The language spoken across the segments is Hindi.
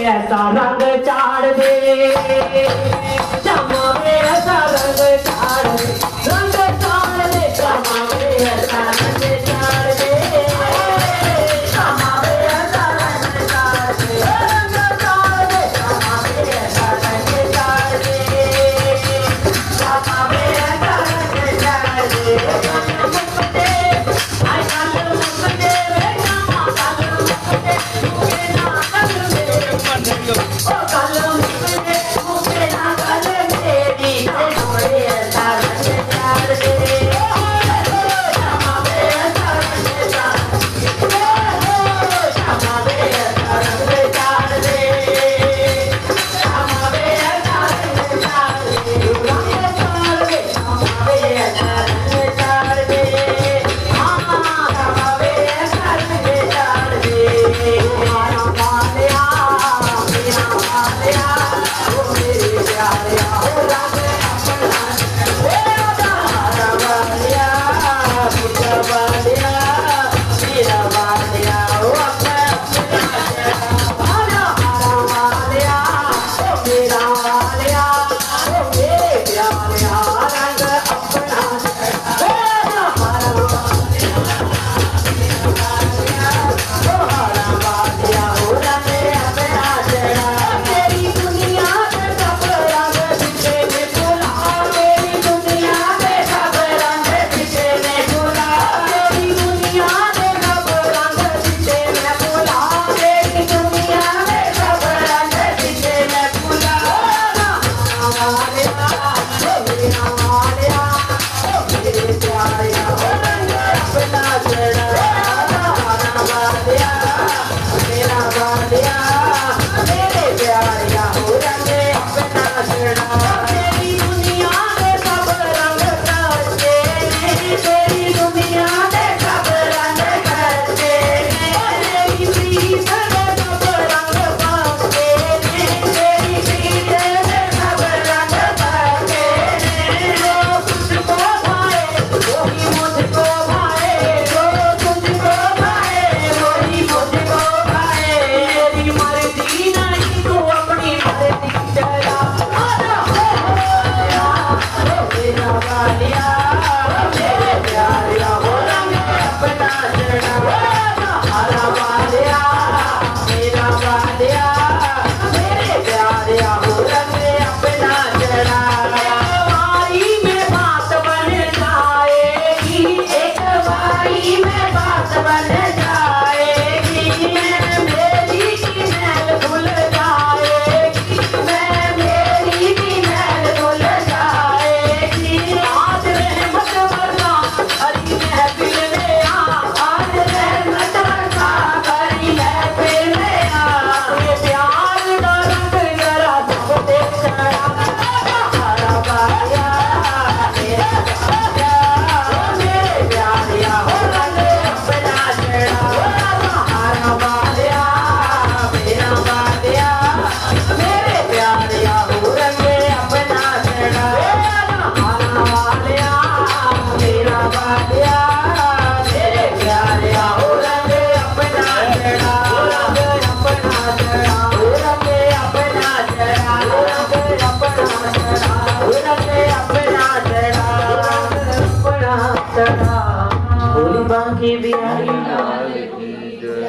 ऐसा रंग चाड़ दे, चमावे ऐसा रंग चाड़ दे, रंग चाड़ दे, चमावे ऐसा रंग चाड़ दे, चमावे ऐसा रंग चाड़ दे, रंग चाड़ दे, चमावे ऐसा रंग चाड़ दे, चमावे ऐसा रंग चाड़ दे, मुक्ते आई कल मुक्ते रे चमा कल मुक्ते तू के ना कल मेरे ओ कल मुक्ते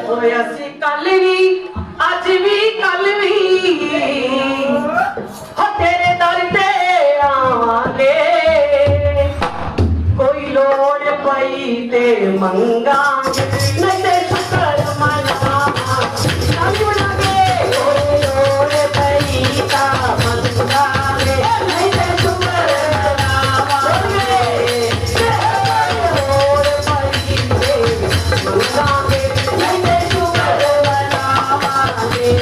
ਹੋਏ ਅਸੀਂ ਕੱਲ ਵੀ ਅੱਜ ਵੀ ਕੱਲ ਵੀ ਹੋ ਤੇਰੇ ਦਰ ਤੇ ਆਵਾਂਗੇ ਕੋਈ ਲੋੜ ਪਈ ਤੇ ਮੰਗਾਂਗੇ ਨਹੀਂ ਤੇ ਸ਼ੁਕਰ ਮਨਾਵਾਂਗੇ ਕਾਲੀ ਬਣਾਂਗੇ ਕੋਈ ਲੋੜ ਪਈ ਤਾਂ ਮੰਗਾਂਗੇ ਨਹੀਂ ਤੇ ਸ਼ੁਕਰ ਮਨਾਵਾਂਗੇ ਲੋੜ ਪਈ ਤੇ ਮੰਗਾਂਗੇ ਨਹੀਂ ਤੇ ਸ਼ੁਕਰ ਮਨਾਵਾਂਗੇ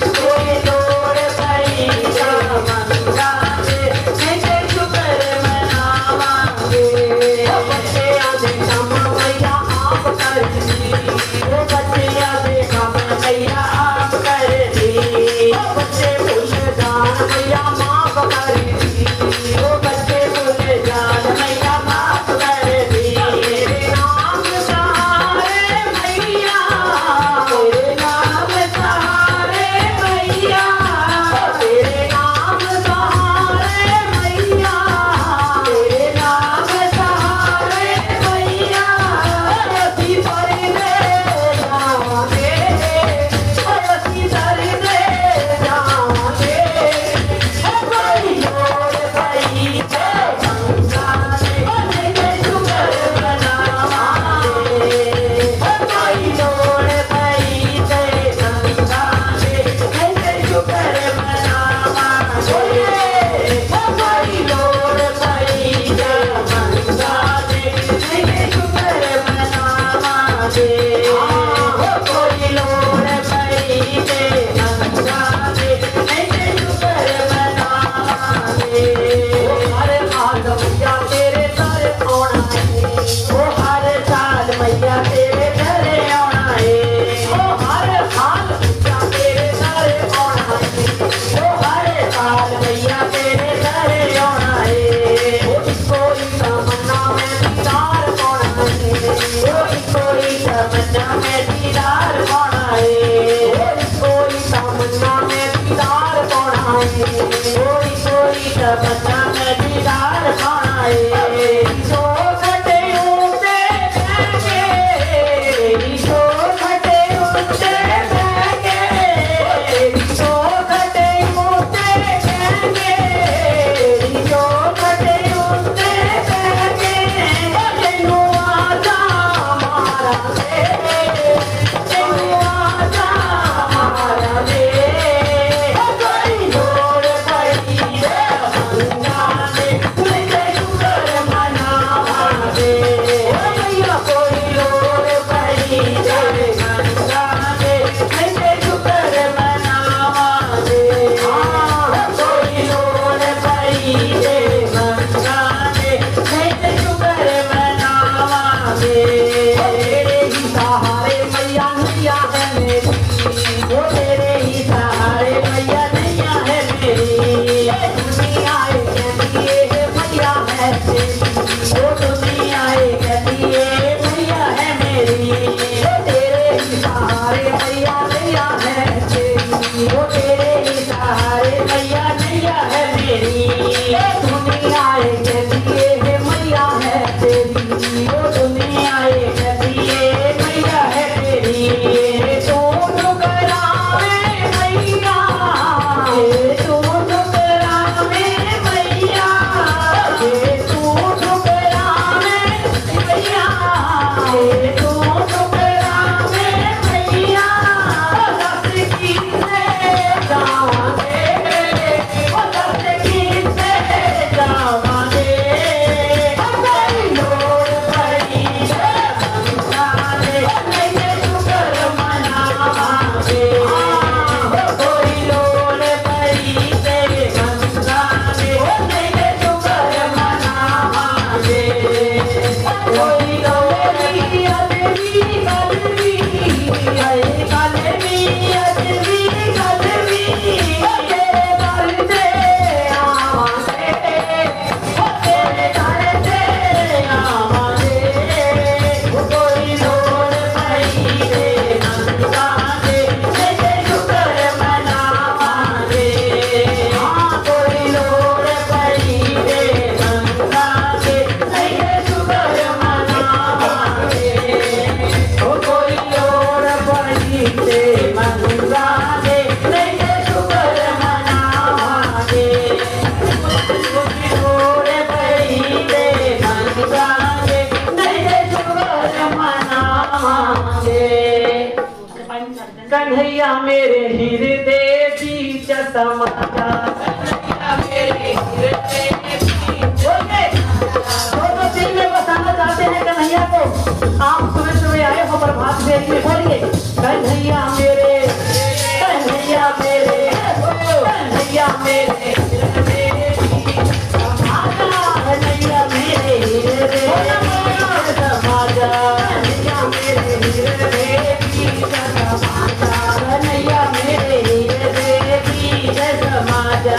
ਕੋਈ ਲੋੜ ਪਈ ਤਾਂ ਮੰਗਾਂਗੇ ਨਹੀਂ ਤੇ ਸ਼ੁਕਰ ਮਨਾਵਾਂਗੇ ਬੱਚਿਆਂ ਦੇ ਕੰਮ ਮਈਆ ਆਪ ਕਰਦੀ ਉਹ ਬੱਚਿਆਂ ਦੇ ਕੰਮ ਮਈਆ ਆਪ ਕਰਦੀ ਉਹ ਬੱਚੇ ਭੁੱਲ ਜਾਣ ਮਈਆ ਮਾਫ ਕਰਦੀ ਉਹ ਬੱਚੇ ਭੁੱਲ ਜਾਣ ਮਈਆ ਮਾਫ ਕਰਦੀ ਤੇਰੇ ਨਾਮ ਸਹਾਰੇ ਮਈਆ ਤੇਰੇ ਨਾਮ ਸਹਾਰੇ ਮਈਆ ਤੇਰੇ ਨਾਮ ਸਹਾਰੇ ਮਈਆ ਤੇਰੇ ਨਾਮ ਸਹਾਰੇ ਮਈਆ ਅਸੀਂ ਪਰਦੇ ਜਾਵਾਂਗੇ ਅਸੀਂ ਦਰਦੇ ਜਾਵਾਂਗੇ ਕੋਈ ਲੋੜ ਪਈ ਤੇ ਮੰਗਾਂਗੇ ਨਹੀਂ ਤੇ ਸ਼ੁਕਰ ਮਨਾਵਾਂਗੇ ਕੋਈ ਲੋੜ ਪਈ ਤੇ ਮੰਗਾਂਗੇ ਨਹੀਂ ਤੇ ਸ਼ੁਕਰ ਮਨਾਵਾਂਗੇ ਕੋਈ ਲੋੜ ਪਈ ਤੇ ਮੰਗਾਂਗੇ ਨਹੀਂ ਤੇ ਸ਼ੁਕਰ ਮਨਾਵਾਂਗੇ ਕੋਈ ਲੋੜ ਪਈ ਤੇ ਮੰਗਾਂਗੇ ਨਹੀਂ ਤੇ ਸ਼ੁਕਰ ਮਨਾਵਾਂਗੇ ਹਰ ਹਾਲ ਮਈਆ ਤੇਰੇ ਦਰ ਆਉਣਾ ਏ ਉਹ ਹਰ ਸਾਲ ਮਈਆ ਤੇਰੇ ਦਰ ਆਉਣਾ ਏ ਉਹ ਹਰ ਹਾਲ ਮਈਆ ਤੇਰੇ ਦਰ ਆਉਣਾ ਏ ਉਹ ਹਰ ਸਾਲ ਮਈਆ ਤੇਰੇ ਦਰ ਆਉਣਾ ਏ ਉਹ ਕੋਈ ਤਮੰਨਾ ਮੈਂ ਦੀਦਾਰ ਪਾਉਣਾ ਏ ਉਹ ਕੋਈ ਤਮੰਨਾ ਮੈਂ ਦੀਦਾਰ ਪਾਉਣਾ ਏ ਉਹ ਕੋਈ ਤਮੰਨਾ ਮੈਂ ਦੀਦਾਰ ਪਾਉਣਾ ਏ ਕੋਈ ਤਮੰਨਾ ਮੈਂ ਦੀਦਾਰ ਪਾਉਣਾ ਏ ਸੋ ਖਟੇ ਉੱਤੇ ਬਹਿ ਕੇ ਸੋ ਖਟੇ ਉੱਤੇ ਬਹਿ ਕੇ ਸੋ ਖਟੇ ਉੱਤੇ ਬਹਿ ਕੇ ਸੋ ਖਟੇ ਉੱਤੇ ਬਹਿ ਕੇ ਤੈਨੂੰ ਆਜਾ ਮਾਰਾਂਗੇ के कन्हैया मेरे हृदय बीच समा जा। कन्हैया मेरे हृदय तो दिल में बसाना चाहते हैं कन्हैया को। आप सुबह सुबह आए हो प्रभात फेरी में, बोलिए कन्हैया मेरे, कन्हैया मेरे, कन्हैया मेरे कन्हैया मेरे समाजा, कन्हैया मेरे कन्हैया मेरे समाजा।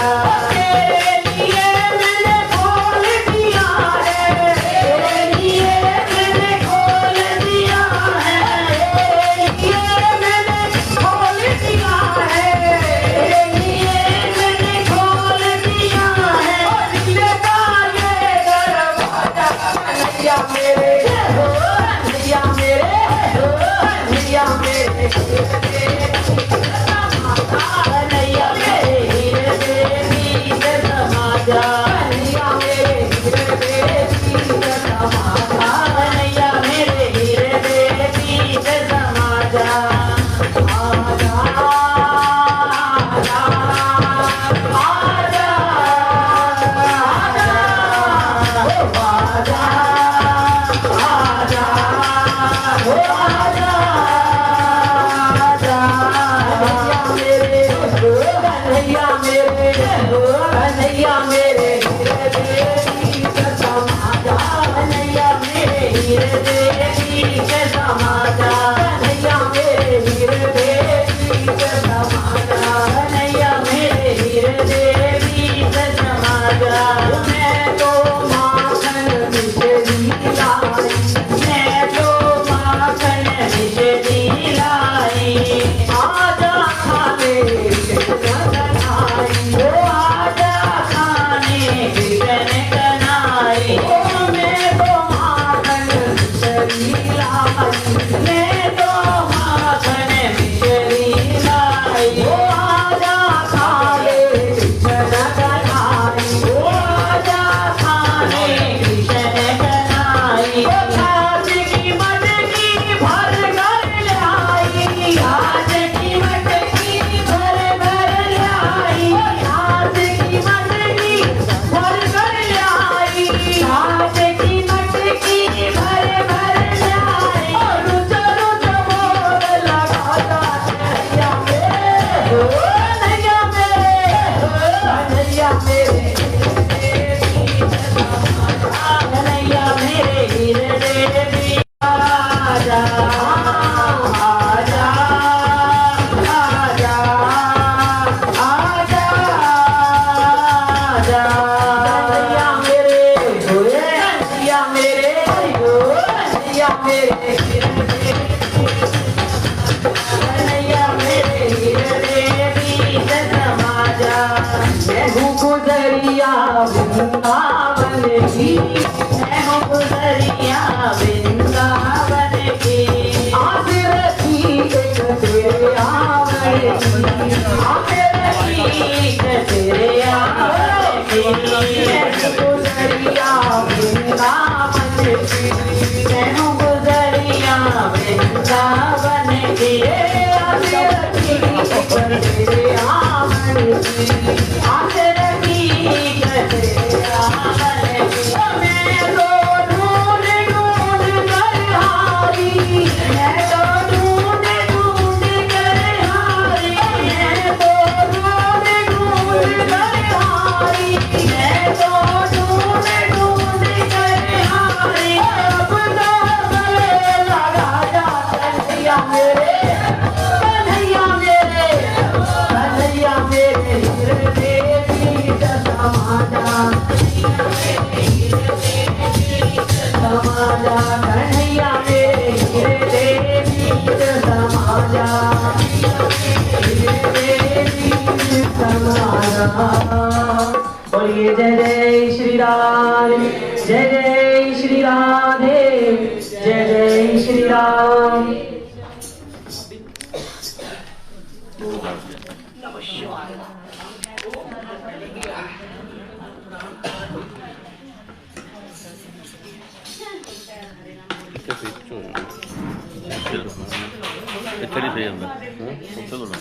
बोलिए जय जय श्री राम, जय जय श्री राधे, जय जय श्री राम। 이렇게 돼 있죠. चली सही अंदर चलो ना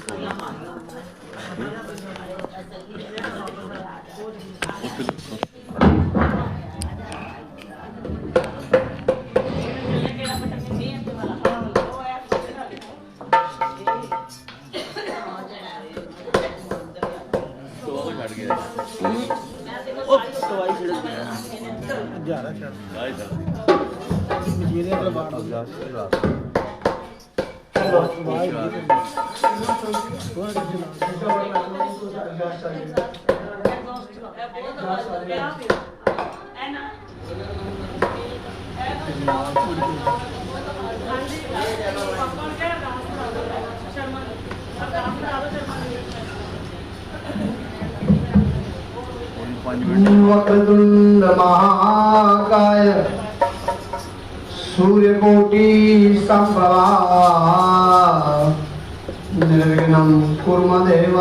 वक्रतुंड महाकाय सूर्यकोटि संभवा निर्विघ्नं कुरु देव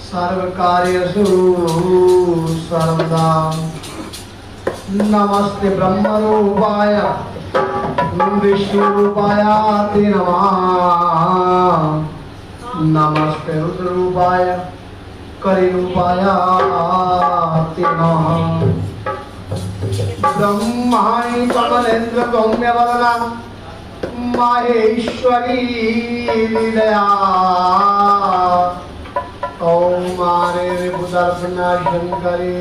सर्वकार्येषु सर्वदा। नमस्ते ब्रह्मरूपाय विष्णुरूपाय ते नमः। नमस्ते रुद्ररूपाय कलिरूपाय ते नमः। ब्रह्माणि कमलेन्द्र सौम्यवदना माहेश्वरी लीलया कौमारे रिपुदर्पणा शंकरी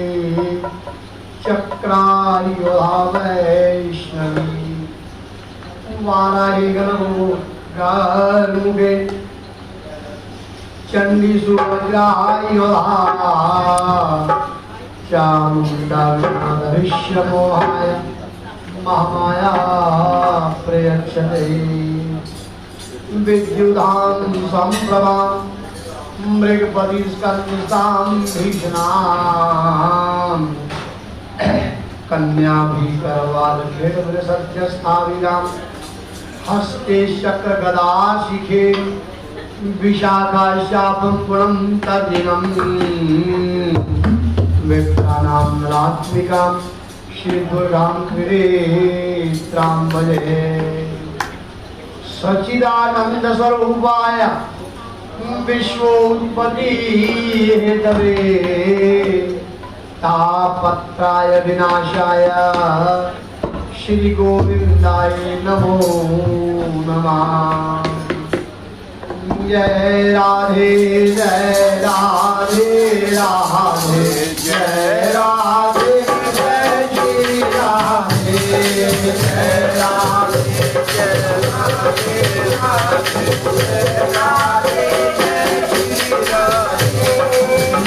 चक्रायुधा वैष्णवी वाराही गर्मुखे चंडी सुभद्रायुधा चामुंडा विनादृश्यमोहाय महामाया प्रयच्छते विद्युधां संप्रभां मृगपति स्कन्धां भीषणां कन्याभिकरवालखेटवृषध्यस्थाविरां हस्ते शक्रगदाशिखे विशाखाशापं पुणं तद्दिनम् विप्राणां रात्मिकां श्रीदुर्गां त्रिनेत्रां भजे। सच्चिदानन्दस्वरूपाय विश्वोत्पत्ति हेतवे तापत्राय विनाशाय श्री गोविंदाय नमो नमः। जय राधे जय राधे राधे जय राधे जय श्री राधे जय राधे जय राधे राधे जय राधे जय श्री राधे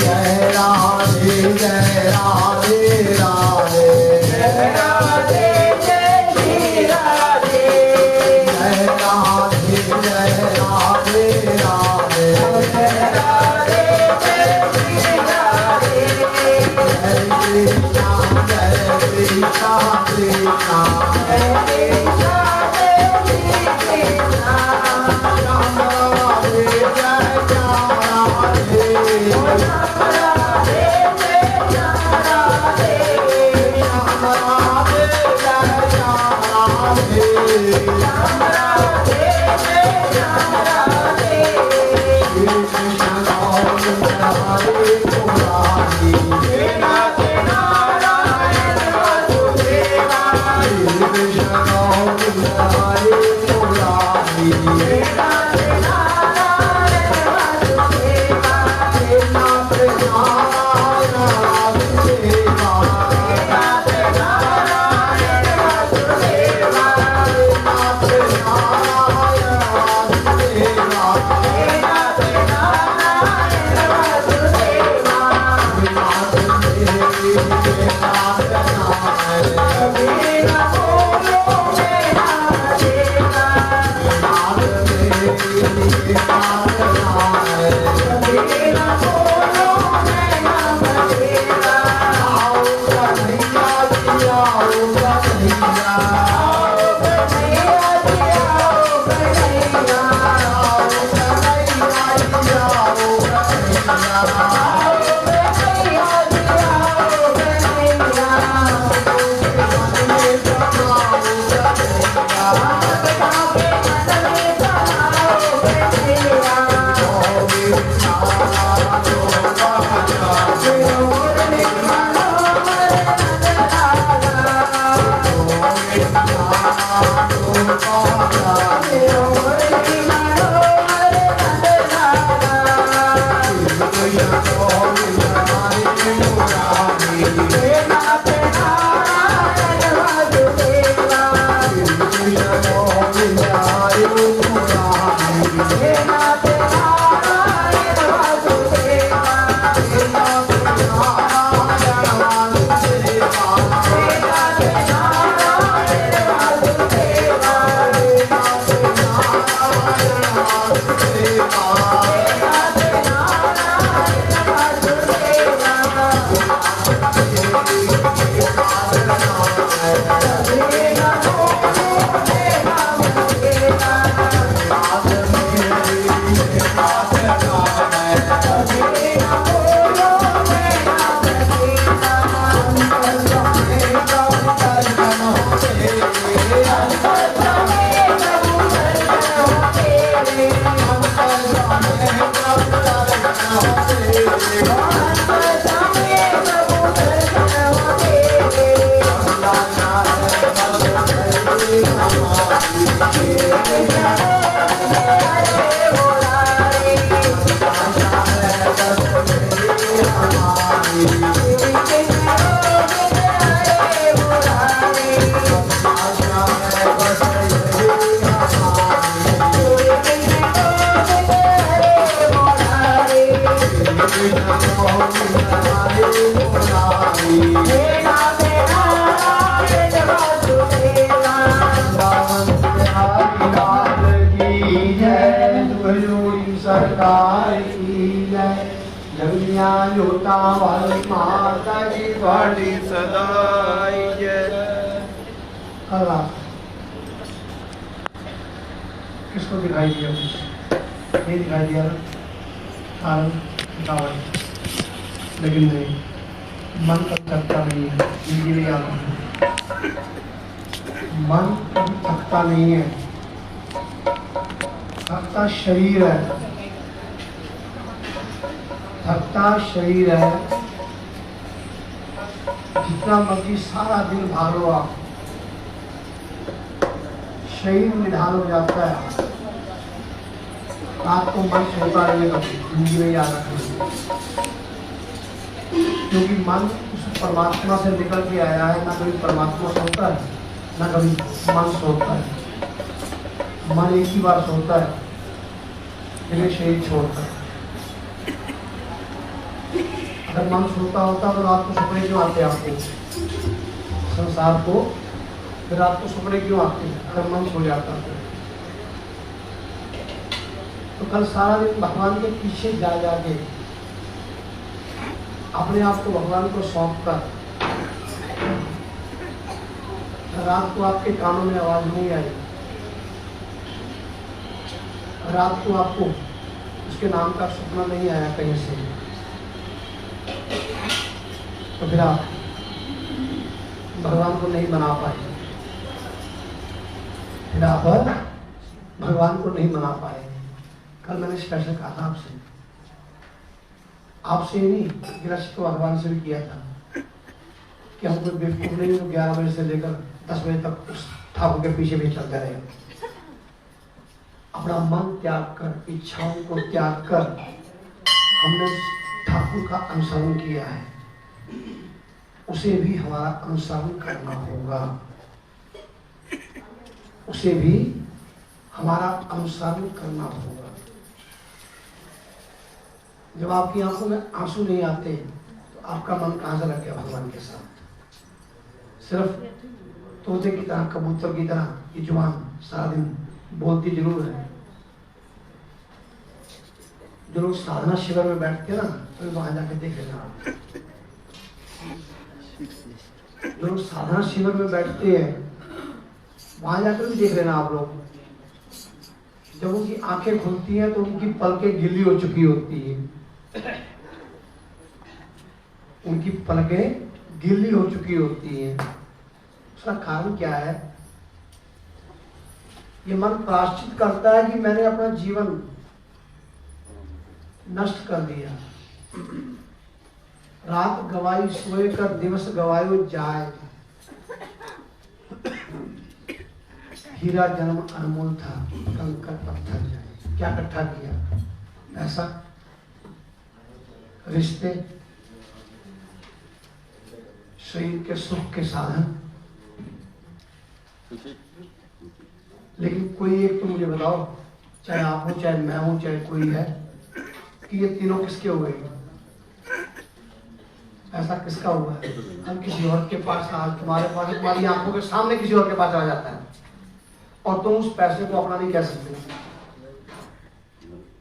जय राधे जय राधे राधे जय राधे जय श्री राधे जय राधे जय राधे राधे जय राधे जय श्री राधे जय कृष्णा जय कृष्णा कृष्णा जय कृष्णा जय श्री कृष्णा राम राधे जय राधे राम राधे जय राधे राम राधे जय राधे राम राधे जय राधे कृष्ण गोविंद हरे मुरारी हे नाथ नारायण वासुदेवा कृष्ण गोविंद हरे मुरारी हे नाथ नारायण वासुदेवा हे नाथ नारायण वासुदेवा हे नाथ नारायण वासुदेवा हे नाथ नारायण वासुदेवा हे नाथ नारायण वासुदेवा हे नाथ मेरे नाथ नारायण मेरा बोलो मेरा देवा नाथ मेरे नाथ नारायण मेरा बोलो मेरा देवा आओ कन्हैया जी आओ कन्हैया आओ कन्हैया जी आओ कन्हैया आओ कन्हैया जी आओ कन्हैया आओ कन्हैया जी आओ कन्हैया मन में समाओ कन्हैया मन में समाओ सरकार की जय जगनिया जोता वाली माता की ਤੁਹਾਡੀ ਸਦਾਈ ਜੈ। अल्लाह किसको दिखाई दिया कुछ नहीं दिखाई दिया कारण बताओ लेकिन नहीं मन तब थकता नहीं है जिंदगी में याद रखना मन कभी थकता नहीं है थकता शरीर है थकता शरीर है जितना मर्जी सारा दिन भागो आप शरीर निधान हो जाता है रात को मन सोता रहेगा जिंदगी में याद रखना क्योंकि मन उस परमात्मा से निकल के आया है ना कभी परमात्मा सोता है ना कभी मन सोता है मन एक ही बार सोता है फिर शरीर छोड़ता है अगर मन सोता होता तो रात को सपने क्यों आते आपको संसार को फिर रात को सपने क्यों आते अगर मन सो जाता तो कल सारा दिन भगवान के पीछे जा जाके अपने आप को भगवान को सौंप कर रात को आपके कानों में आवाज नहीं आई रात को आपको उसके नाम का सपना नहीं आया कहीं से तो फिर आप भगवान को नहीं बना पाए फिर आप भगवान को नहीं बना पाए कल मैंने स्पेशल कहा था आपसे ही नहीं गृहस्थ तो भगवान से भी किया था कि हम कोई बेवकूफ नहीं तो 11 बजे से लेकर 10 बजे तक उस ठाकुर के पीछे भी चलते रहे अपना मन त्याग कर इच्छाओं को त्याग कर हमने ठाकुर का अनुसरण किया है उसे भी हमारा अनुसरण करना होगा उसे भी हमारा अनुसरण करना होगा जब आपकी आंखों में आंसू नहीं आते तो आपका मन कहां से लग गया भगवान के साथ सिर्फ तोते की तरह कबूतर की तरह ये जुबान सारा दिन बोलती जरूर है जो लोग साधना शिविर में बैठते हैं ना तो वहां जाके देख लेना जो लोग साधना शिविर में बैठते हैं वहां जाकर भी देख लेना आप लोग जब उनकी आंखें खुलती हैं तो उनकी पलकें गिल्ली हो चुकी होती है उनकी पलकें गिल्ली हो चुकी होती हैं उसका कारण क्या है ये मन प्रायश्चित करता है कि मैंने अपना जीवन नष्ट कर दिया रात गवाई सोए कर दिवस गवायो जाए हीरा जन्म अनमोल था कंकर पत्थर जाए क्या इकट्ठा किया ऐसा रिश्ते शरीर के सुख के साधन लेकिन कोई एक तो मुझे बताओ चाहे आप हो, चाहे मैं हूं, चाहे कोई है, कि ये तीनों किसके हुए? ऐसा किसका हुआ है? हम किसी और के पास, आज तुम्हारे पास, तुम्हारी आंखों के सामने किसी और के पास आ जाता है और तुम उस पैसे को अपना नहीं कह सकते।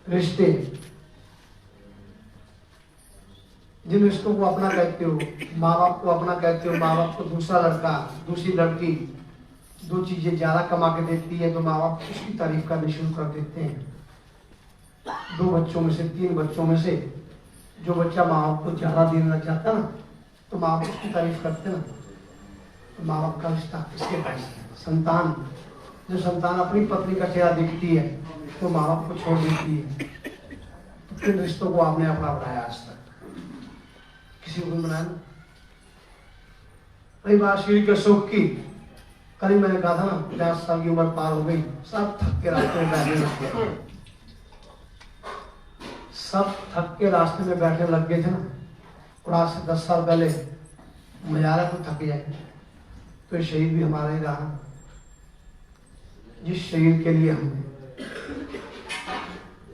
रिश्ते, जिन रिश्तों को अपना कहते हो, माँ बाप को अपना कहते हो, माँ बाप को दूसरा लड़का, दूसरी लड़की, दो चीजें ज्यादा कमा के देती है तो माँ बाप उसकी तारीफ करनी शुरू कर देते हैं। 2 बच्चों में से, 3 बच्चों में से जो बच्चा माँ बाप को ज्यादा देने लग जाता ना, तो माँ बाप उसकी तारीफ करते ना। तो माँ बाप का रिश्ता किसके पास है? संतान, जो संतान अपनी पत्नी का चेहरा देखती है तो माँ बाप को छोड़ देती है। तो किन रिश्तों को आपने अपना बनाया आज तक? किसी को बनाया ना। रही बात शरीर के सुख की, कल मैंने कहा था ना, 50 साल की उम्र पार हो गई, सब थक के रास्ते में बैठने लग गए, सब थक के रास्ते में बैठने लग गए थे ना। और आज से 10 साल पहले मजारा को थक जाए तो ये शरीर भी हमारा ही रहा। जिस शरीर के लिए हमने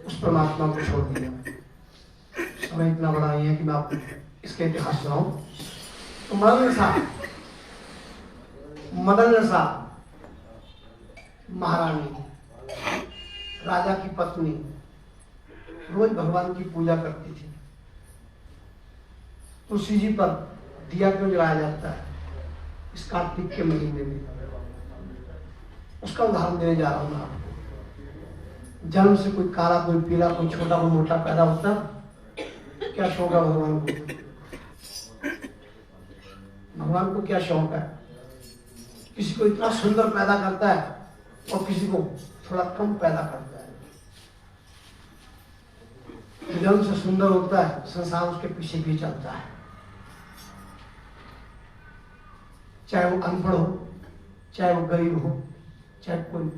उस परमात्मा को छोड़ दिया। समय इतना बड़ा नहीं है कि मैं आपको इसके इतिहास सुनाऊं। तो मदन महारानी, राजा की पत्नी, रोज भगवान की पूजा करती थी। तुलसी जी पर दिया क्यों जलाया जाता है इस कार्तिक के महीने में? उसका उदाहरण देने जा रहा हूं मैं आपको। जन्म से कोई काला, कोई पीला, कोई छोटा, कोई मोटा पैदा होता, क्या शौक है भगवान को? भगवान को क्या शौक है? किसी को इतना सुंदर पैदा करता है और किसी को थोड़ा कम पैदा करता है। जन्म से सुंदर होता है, संसार उसके पीछे भी चलता है। चाहे वो अनपढ़ हो, चाहे वो गरीब हो, चाहे कोई,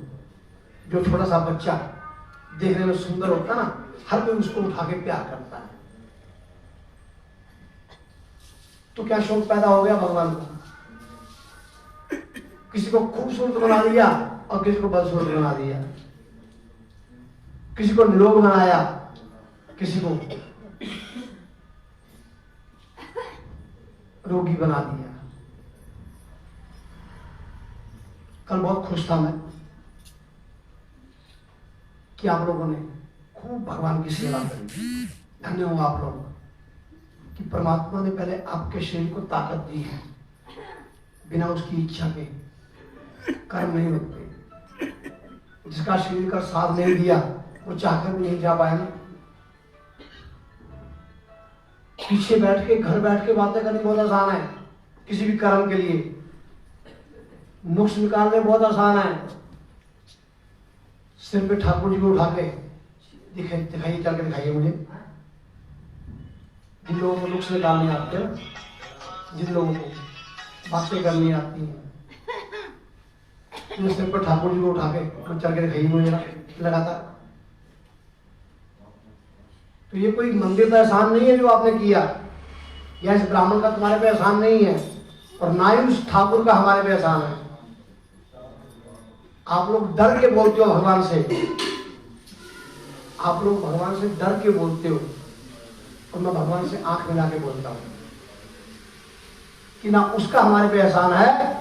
जो छोटा सा बच्चा देखने में सुंदर होता है ना, हर कोई उसको उठा के प्यार करता है। तो क्या शौक पैदा हो गया भगवान को? किसी को खूबसूरत बना दिया और किसी को बदसूरत बना दिया, किसी को निरोग बनाया, किसी को रोगी बना दिया। कल बहुत खुश था मैं कि आप लोगों ने खूब भगवान की सेवा करी। धन्य हो आप लोग कि परमात्मा ने पहले आपके शरीर को ताकत दी है। बिना उसकी इच्छा के कर्म नहीं होते। जिसका शरीर का साथ नहीं दिया वो चाहकर भी नहीं जा पाया ना। पीछे बैठ के, घर बैठ के बातें करनी बहुत आसान है किसी भी कर्म के लिए। नुक्स निकालने बहुत आसान है। सिर पे ठाकुर जी को उठा के दिखाइए, चल के दिखाइए मुझे। जिन लोगों को नुक्स निकालने आते हैं, जिन लोगों को बातें करनी आती हैं, तो सिर पर ठाकुर जी को उठा के चल के दिखाइए मुझे लगातार। तो ये कोई मंदिर का एहसान नहीं है जो आपने किया, या इस ब्राह्मण का तुम्हारे पे एहसान नहीं है, और ना ही उस ठाकुर का हमारे पे एहसान है। आप लोग डर के बोलते हो भगवान से, आप लोग भगवान से डर के बोलते हो, और मैं भगवान से आंख मिला के बोलता हूं कि ना उसका हमारे पे एहसान है,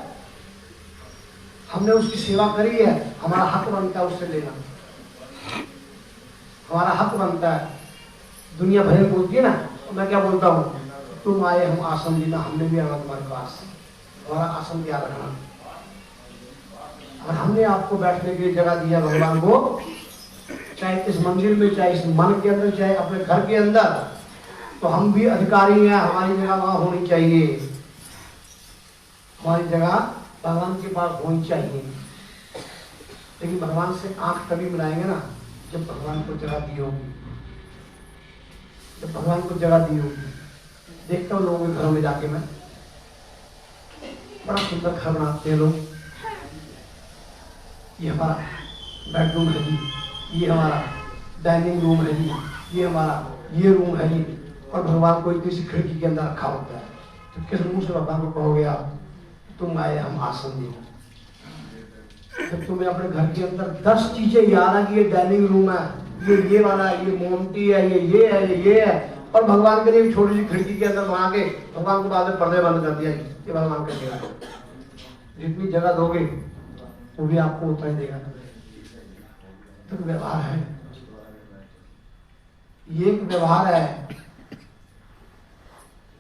हमने उसकी सेवा करी है, हमारा हक बनता है उससे लेना, हमारा हक बनता है। दुनिया भर में बोलती है ना, तो मैं क्या बोलता हूँ, तुम आए हम आसन देना, हमने भी आना तुम्हारे पास, हमारा आसन क्या रखना। और हमने आपको बैठने के लिए जगह दिया भगवान को, चाहे इस मंदिर में, चाहे इस मन के अंदर, चाहे अपने घर के अंदर, तो हम भी अधिकारी हैं। हमारी जगह वहां होनी चाहिए, हमारी जगह भगवान के पास होनी चाहिए। लेकिन भगवान से आंख तभी मिलाएंगे ना जब भगवान को जगह दी होगी, जब भगवान को जगह दी होगी। देखता हूँ लोगों के घरों में जाके मैं, बड़ा सुंदर घर बनाते हैं लोग। ये हमारा बेडरूम है जी, ये हमारा डाइनिंग रूम है जी, ये हमारा ये रूम है जी, और भगवान को इतनी सी खिड़की के अंदर रखा होता है। तो किस मुंह से भगवान को कहोगे आप, तुम आए हम आसन देना? जब तुम्हें अपने घर के अंदर 10 चीजें याद आ कि ये डाइनिंग रूम है, ये वाला है, ये मोमटी है, ये है, ये है, और भगवान के लिए छोटी सी खिड़की के अंदर वहां के भगवान को बाद में पर्दे बंद कर दिया, ये भगवान का जगह है। जितनी जगह दोगे वो भी आपको उतना ही देगा। तो व्यवहार है, ये एक व्यवहार है।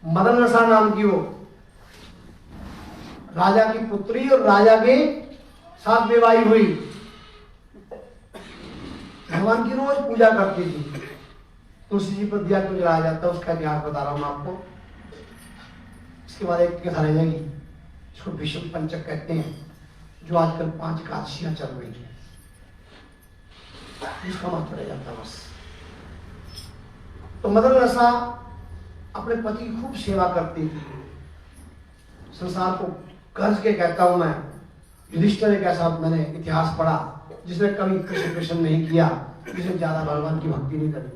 मदन रसा नाम की वो राजा की पुत्री और राजा के साथ विवाही हुई, भगवान की रोज पूजा करती थी। तुलसी जी पर दिया क्यों जलाया जाता है उसका इतिहास बता रहा हूं मैं आपको। इसके बाद एक कथा रह जाएगी, इसको भीष्म पंचक कहते हैं, जो आजकल 5 एकादशियां चल रही है, इसका महत्व रह जाता बस। तो मदन रसा अपने पति की खूब सेवा करती थी। संसार को कर्ज के कहता हूं मैं, युधिष्ठिर एक ऐसा मैंने इतिहास पढ़ा जिसने कभी कृष्ण नहीं किया, जिसने ज्यादा भगवान की भक्ति नहीं करी,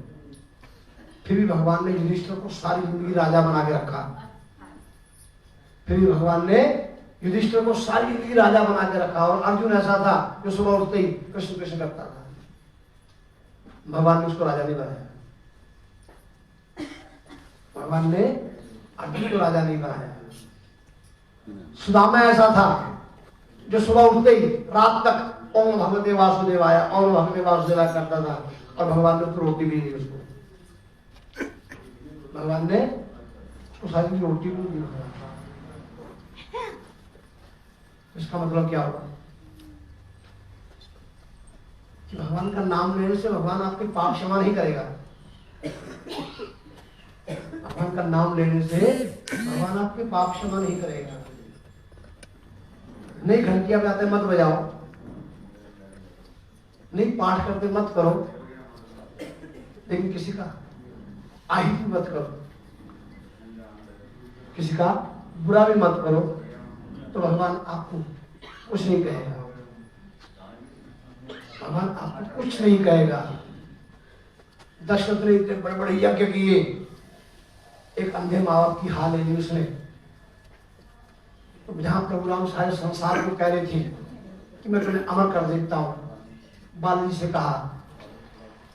फिर भी भगवान ने युधिष्ठिर को सारी जिंदगी राजा बना के रखा। फिर भी भगवान ने युधिष्ठिर को सारी जिंदगी राजा बना के रखा। और अर्जुन ऐसा था जो सुबह उठते ही कृष्ण कृष्ण करता था, भगवान ने उसको राजा नहीं बनाया। भगवान ने अर्जुन को राजा नहीं बनाया। सुदामा ऐसा था जो सुबह उठते ही रात तक ओम भगवते वासुदेवाय, ओम भगवते वासुदेवाय करता था, और भगवान ने तो रोटी भी दी उसको। भगवान ने उसको सारी रोटी भी दी। इसका मतलब क्या होगा कि भगवान का नाम लेने से भगवान आपके पाप क्षमा नहीं करेगा। भगवान का नाम लेने से भगवान आपके पाप क्षमा नहीं करेगा। नहीं घंटियां बजाते मत बजाओ, नहीं पाठ करते मत करो, लेकिन किसी का आहित भी मत करो, किसी का बुरा भी मत करो, तो भगवान आपको कुछ नहीं कहेगा। भगवान आपको कुछ नहीं कहेगा। दशरथ ने इतने बड़े बड़े यज्ञ किए, एक अंधे माँ बाप की हाल है उसने, तो जहां प्रभु राम सारे संसार को कह रहे थे कि मैं तुम्हें अमर कर देता हूं, बाली से कहा,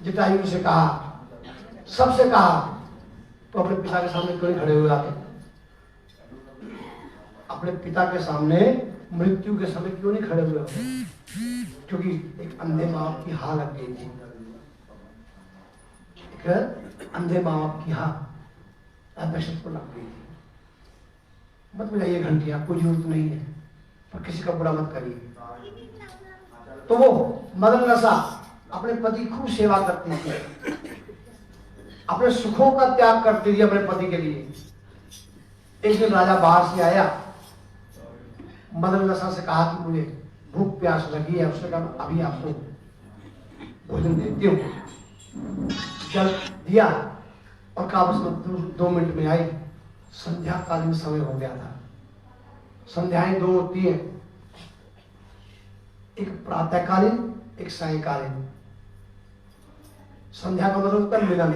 जटायु से कहा, सबसे कहा, तो अपने पिता के सामने क्यों नहीं खड़े हुए आके? अपने पिता के सामने मृत्यु के समय क्यों नहीं खड़े हुए? क्योंकि एक अंधे माँ बाप की हाल लग गई थी। एक अंधे माँ बाप की हाल दशरथ को लग गई थी। मत बजाइए घंटियां, कोई जरूरत नहीं है, पर किसी का बुरा मत करिए। तो वो मदन रसा अपने पति की खूब सेवा करती थी, अपने सुखों का त्याग करती थी अपने पति के लिए। एक दिन राजा बाहर से आया, मदन रसा से कहा कि मुझे भूख प्यास लगी है। उसने कहा अभी आपको भोजन देती हूँ। जल दिया और कहा बस 2 मिनट में आई। संध्या कालीन समय हो गया था। संध्याएं 2 होती है, एक प्रातःकालीन, एक सायंकालीन। संध्या का मतलब होता है मिलन।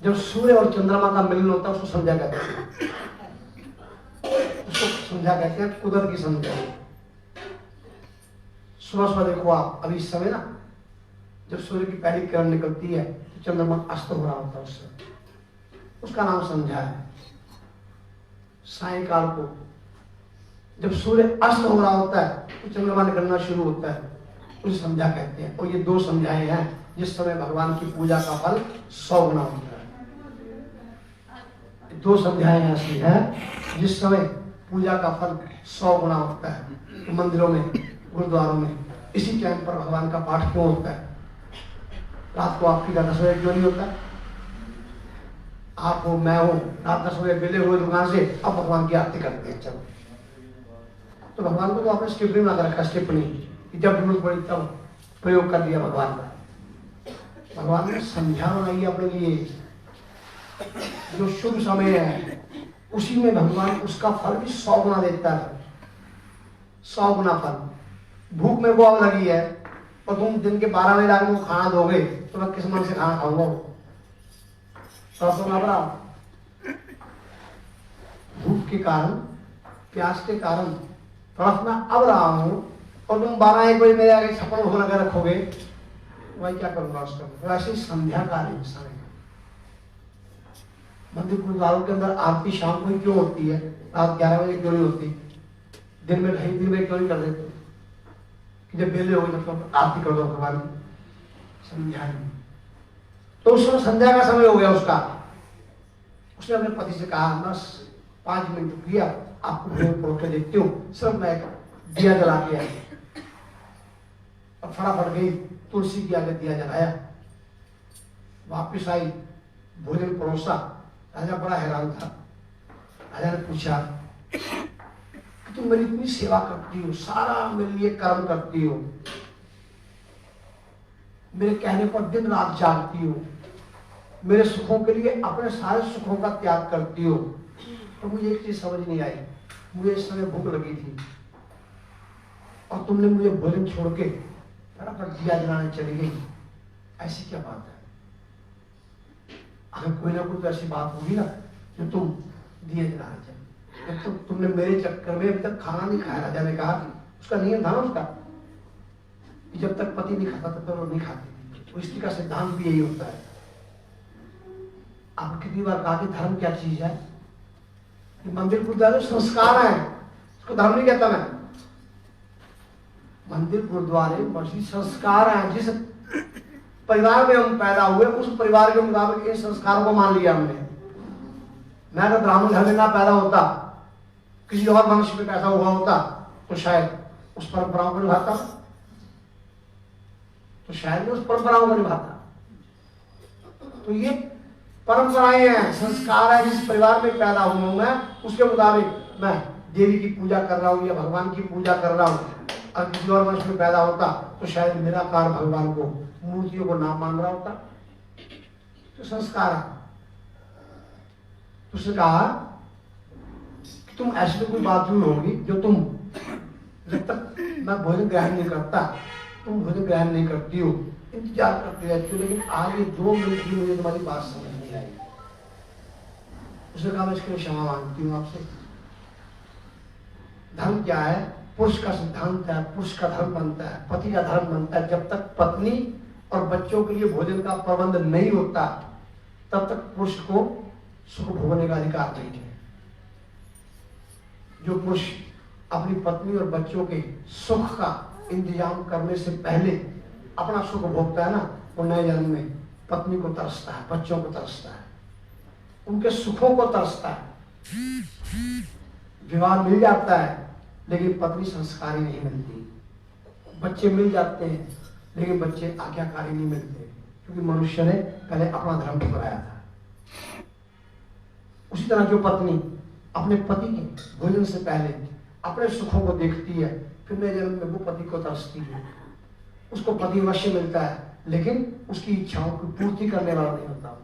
जब सूर्य और चंद्रमा का मिलन होता है उसको संध्या कहते हैं। उसको संध्या कहते हैं, कुदरत की संध्या। सुबह सुबह देखो आप, अभी इस समय ना जब सूर्य की पहली किरण निकलती है तो चंद्रमा अस्त हो रहा होता है, उससे उसका नाम संध्या है। सायंकाल को जब सूर्य अस्त हो रहा होता है तो चंद्रमा निकलना शुरू होता है, उसे संध्या कहते हैं। और ये 2 संध्याएं हैं जिस समय भगवान की पूजा का फल 100 गुना होता है। 2 संध्याएं ऐसी हैं जिस समय पूजा का फल 100 गुना होता है। तो मंदिरों में, गुरुद्वारों में इसी टाइम पर भगवान का पाठ क्यों होता है? रात को आपकी 10 बजे क्यों नहीं होता? आप हो, मैं हो, रात 10 बजे बेले हुए दुकान से अब भगवान की आरती करते हैं। चलो, तो भगवान को तो आपने स्टिप्नी बना कर रखा, स्टिप्नी, जब जरूरत पड़ी तब प्रयोग कर दिया भगवान का। भगवान ने संध्या बनाई अपने लिए, जो शुभ समय है उसी में भगवान उसका फल भी 100 गुना देता है। 100 गुना फल। भूख में को अब लगी है और तुम दिन के 12 बजे लाके वो खाना दोगे तो मैं किस मन से खाना खाऊंगा? भूख के कारण, प्यास के कारण तड़प मैं अब रहा हूं, और तुम 12-1 बजे मेरे आगे छप्पन भोग लगा रखोगे, मैं क्या करूंगा उसका? तो ऐसे ही संध्या कालीन समय मंदिर गुरुद्वारों के अंदर आरती शाम को क्यों होती है, रात 11 बजे क्यों नहीं होती? दिन में ढाई दिन में क्यों नहीं कर देते कि जब बेले हो तब आरती कर दो भगवान की? संध्या नहीं। तो उस समय संध्या का समय हो गया उसका। उसने अपने पति से कहा, बस 5 मिनट रुकिए, आपको भोजन परोस के देखती हूँ, सिर्फ मैं एक दिया जला के आई। और फटाफट गई, तुलसी के आगे दिया जलाया, वापिस आई, भोजन परोसा। राजा बड़ा हैरान था। राजा ने पूछा कि तुम मेरी इतनी सेवा करती हो, सारा मेरे लिए कर्म करती हो, मेरे कहने पर दिन रात जागती हो, मेरे सुखों के लिए अपने सारे सुखों का त्याग करती हो, तो मुझे एक चीज समझ नहीं आई। मुझे इस समय भूख लगी थी और तुमने मुझे भोजन छोड़ के फटाफट दिया जलाने चली गई, ऐसी क्या बात है? अगर कोई ना कोई तो ऐसी बात होगी ना जो तुम दिए जलाने चले। जब तक तुमने मेरे चक्कर में अभी तक खाना नहीं खाया, राजा ने कहा, उसका नियम था ना उसका, जब तक पति नहीं खाता तब तक वो नहीं खाती। तो स्त्री का सिद्धांत भी यही होता है। आप कितनी बार कहा कि धर्म क्या चीज है? मंदिर गुरुद्वारे संस्कार है, उसको धर्म नहीं कहता मैं। मंदिर गुरुद्वारे मस्जिद संस्कार है। जिस परिवार में हम पैदा हुए उस परिवार के मुताबिक इन संस्कारों को मान लिया हमने। मैं अगर ब्राह्मण घर में ना पैदा होता, किसी और वंश में पैदा हुआ होता, तो शायद उस परंपराओं को निभाता, तो शायद उस परंपराओं को निभाता। तो ये परंपराएं हैं, संस्कार है। जिस परिवार में पैदा हुआ हूं मैं, उसके मुताबिक मैं देवी की पूजा कर रहा हूं या भगवान की पूजा कर रहा हूं। अगर किसी और वंश में पैदा होता तो शायद मेरा कार्य भगवान को, मूर्तियों को ना मान रहा होता। तो संस्कार है। तो उसने कहा कि तुम ऐसी तो कोई बात जरूर होगी जो तुम, जब तक मैं भोजन ग्रहण नहीं करता तुम भोजन ग्रहण नहीं करती हो, इंतजार करती रहती हो, लेकिन आज ये 2 मिनट की मुझे तुम्हारी बात समझ नहीं आई। उसने कहा, मैं इसके लिए क्षमा मांगती हूँ आपसे। धर्म क्या है? पुरुष का सिद्धांत है, पुरुष का धर्म बनता है, पति का धर्म बनता है। जब तक पत्नी और बच्चों के लिए भोजन का प्रबंध नहीं होता तब तक पुरुष को सुख भोगने का अधिकार नहीं है। जो पुरुष अपनी पत्नी और बच्चों के सुख का इंतजाम करने से पहले अपना सुख भोगता है ना, वो नए जन्म में पत्नी को तरसता है, बच्चों को तरसता है, उनके सुखों को तरसता है। विवाह मिल जाता है लेकिन पत्नी संस्कारी नहीं मिलती। बच्चे मिल जाते हैं लेकिन बच्चे आज्ञाकारी नहीं मिलते, क्योंकि मनुष्य ने पहले अपना धर्म ठुकराया था। उसी तरह जो पत्नी अपने पति के भोजन से पहले अपने सुखों को देखती है, फिर नए जन्म में वो पति को तरसती है। उसको पति अवश्य मिलता है लेकिन उसकी इच्छाओं की पूर्ति करने वाला नहीं होता।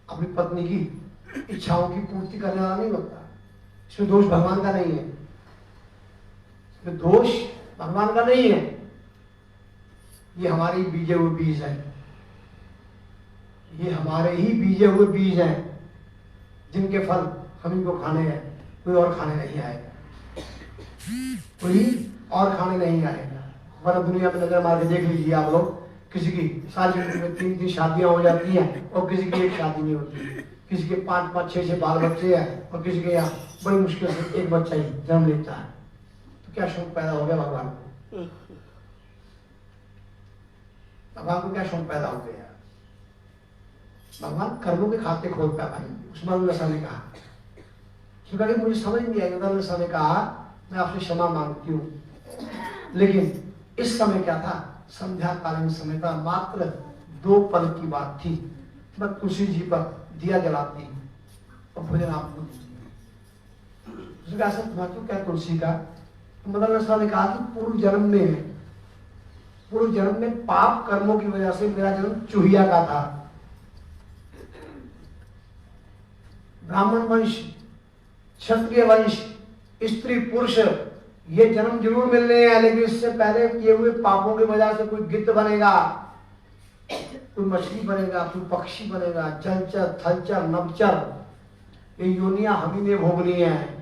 अपनी पत्नी की इच्छाओं की पूर्ति करने वाला नहीं होता। इसमें दोष भगवान का नहीं है, इसमें दोष भगवान का नहीं है। ये हमारे ही बीजे हुए बीज हैं, ये हमारे ही बीजे हुए बीज हैं जिनके फल हम इनको खाने हैं। कोई और खाने नहीं आएगा, कोई और खाने नहीं आएगा। वरना दुनिया में नजर मार के देख लीजिए आप लोग, किसी की सारी जिंदगी में 3 शादियां हो जाती हैं और किसी की एक शादी नहीं होती। किसी के 5-5, 6-6 बाल बच्चे हैं और किसी के यहाँ बड़ी मुश्किल से एक बच्चा ही जन्म लेता है। तो क्या शौक पैदा हो गया भगवान को? भगवान को क्या शौक पैदा हो गया? भगवान कर्मों के खाते खोलता है भाई। उस्मान नसा ने कहा, मुझे समझ नहीं आएगा। नसा ने कहा, मैं आपसे क्षमा मांगती हूँ, लेकिन इस समय क्या था? संध्या कालीन समय था, मात्र 2 पल की बात थी। मैं तुलसी जी पर दिया जलाती और भोजन आपको महत्व क्या तुलसी का? मदन नसा ने कहा कि पूर्व जन्म में पाप कर्मों की वजह से मेरा जन्म चूहिया का था। ब्राह्मण वंश, क्षत्रिय वंश, स्त्री पुरुष, ये जन्म जरूर मिलने हैं, लेकिन इससे पहले किए हुए पापों की वजह से कोई गिद्ध बनेगा, कोई मछली बनेगा, कोई पक्षी बनेगा, जलचर, थलचर, नभचर, ये योनियां हम ही ने भोगनी है।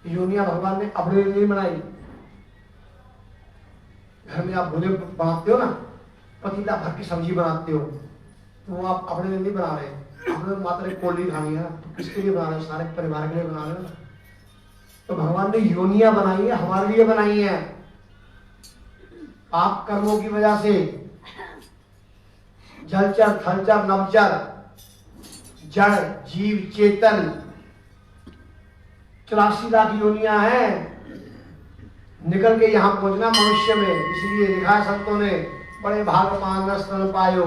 योनिया भगवान ने अपने लिए नहीं बनाई। घर में आप भोले बनाते हो ना, पतीला भर की सब्जी बनाते हो, तो वो आप अपने लिए नहीं बना रहे, अपने मात्र एक कोल्डी खानी है ना, तो किसके लिए बना रहे हो? सारे परिवार के लिए बना रहे हो ना। तो भगवान ने योनिया बनाई है, हमारे लिए बनाई है। पाप कर्मों की वजह से जलचर, थलचर, नवचर, जड़, जीव, चेतन 84 लाख योनियां हैं, निकल के यहाँ पहुंचना मनुष्य में। इसलिए लिखा है संतों ने, बड़े भाग मानस तन पायो,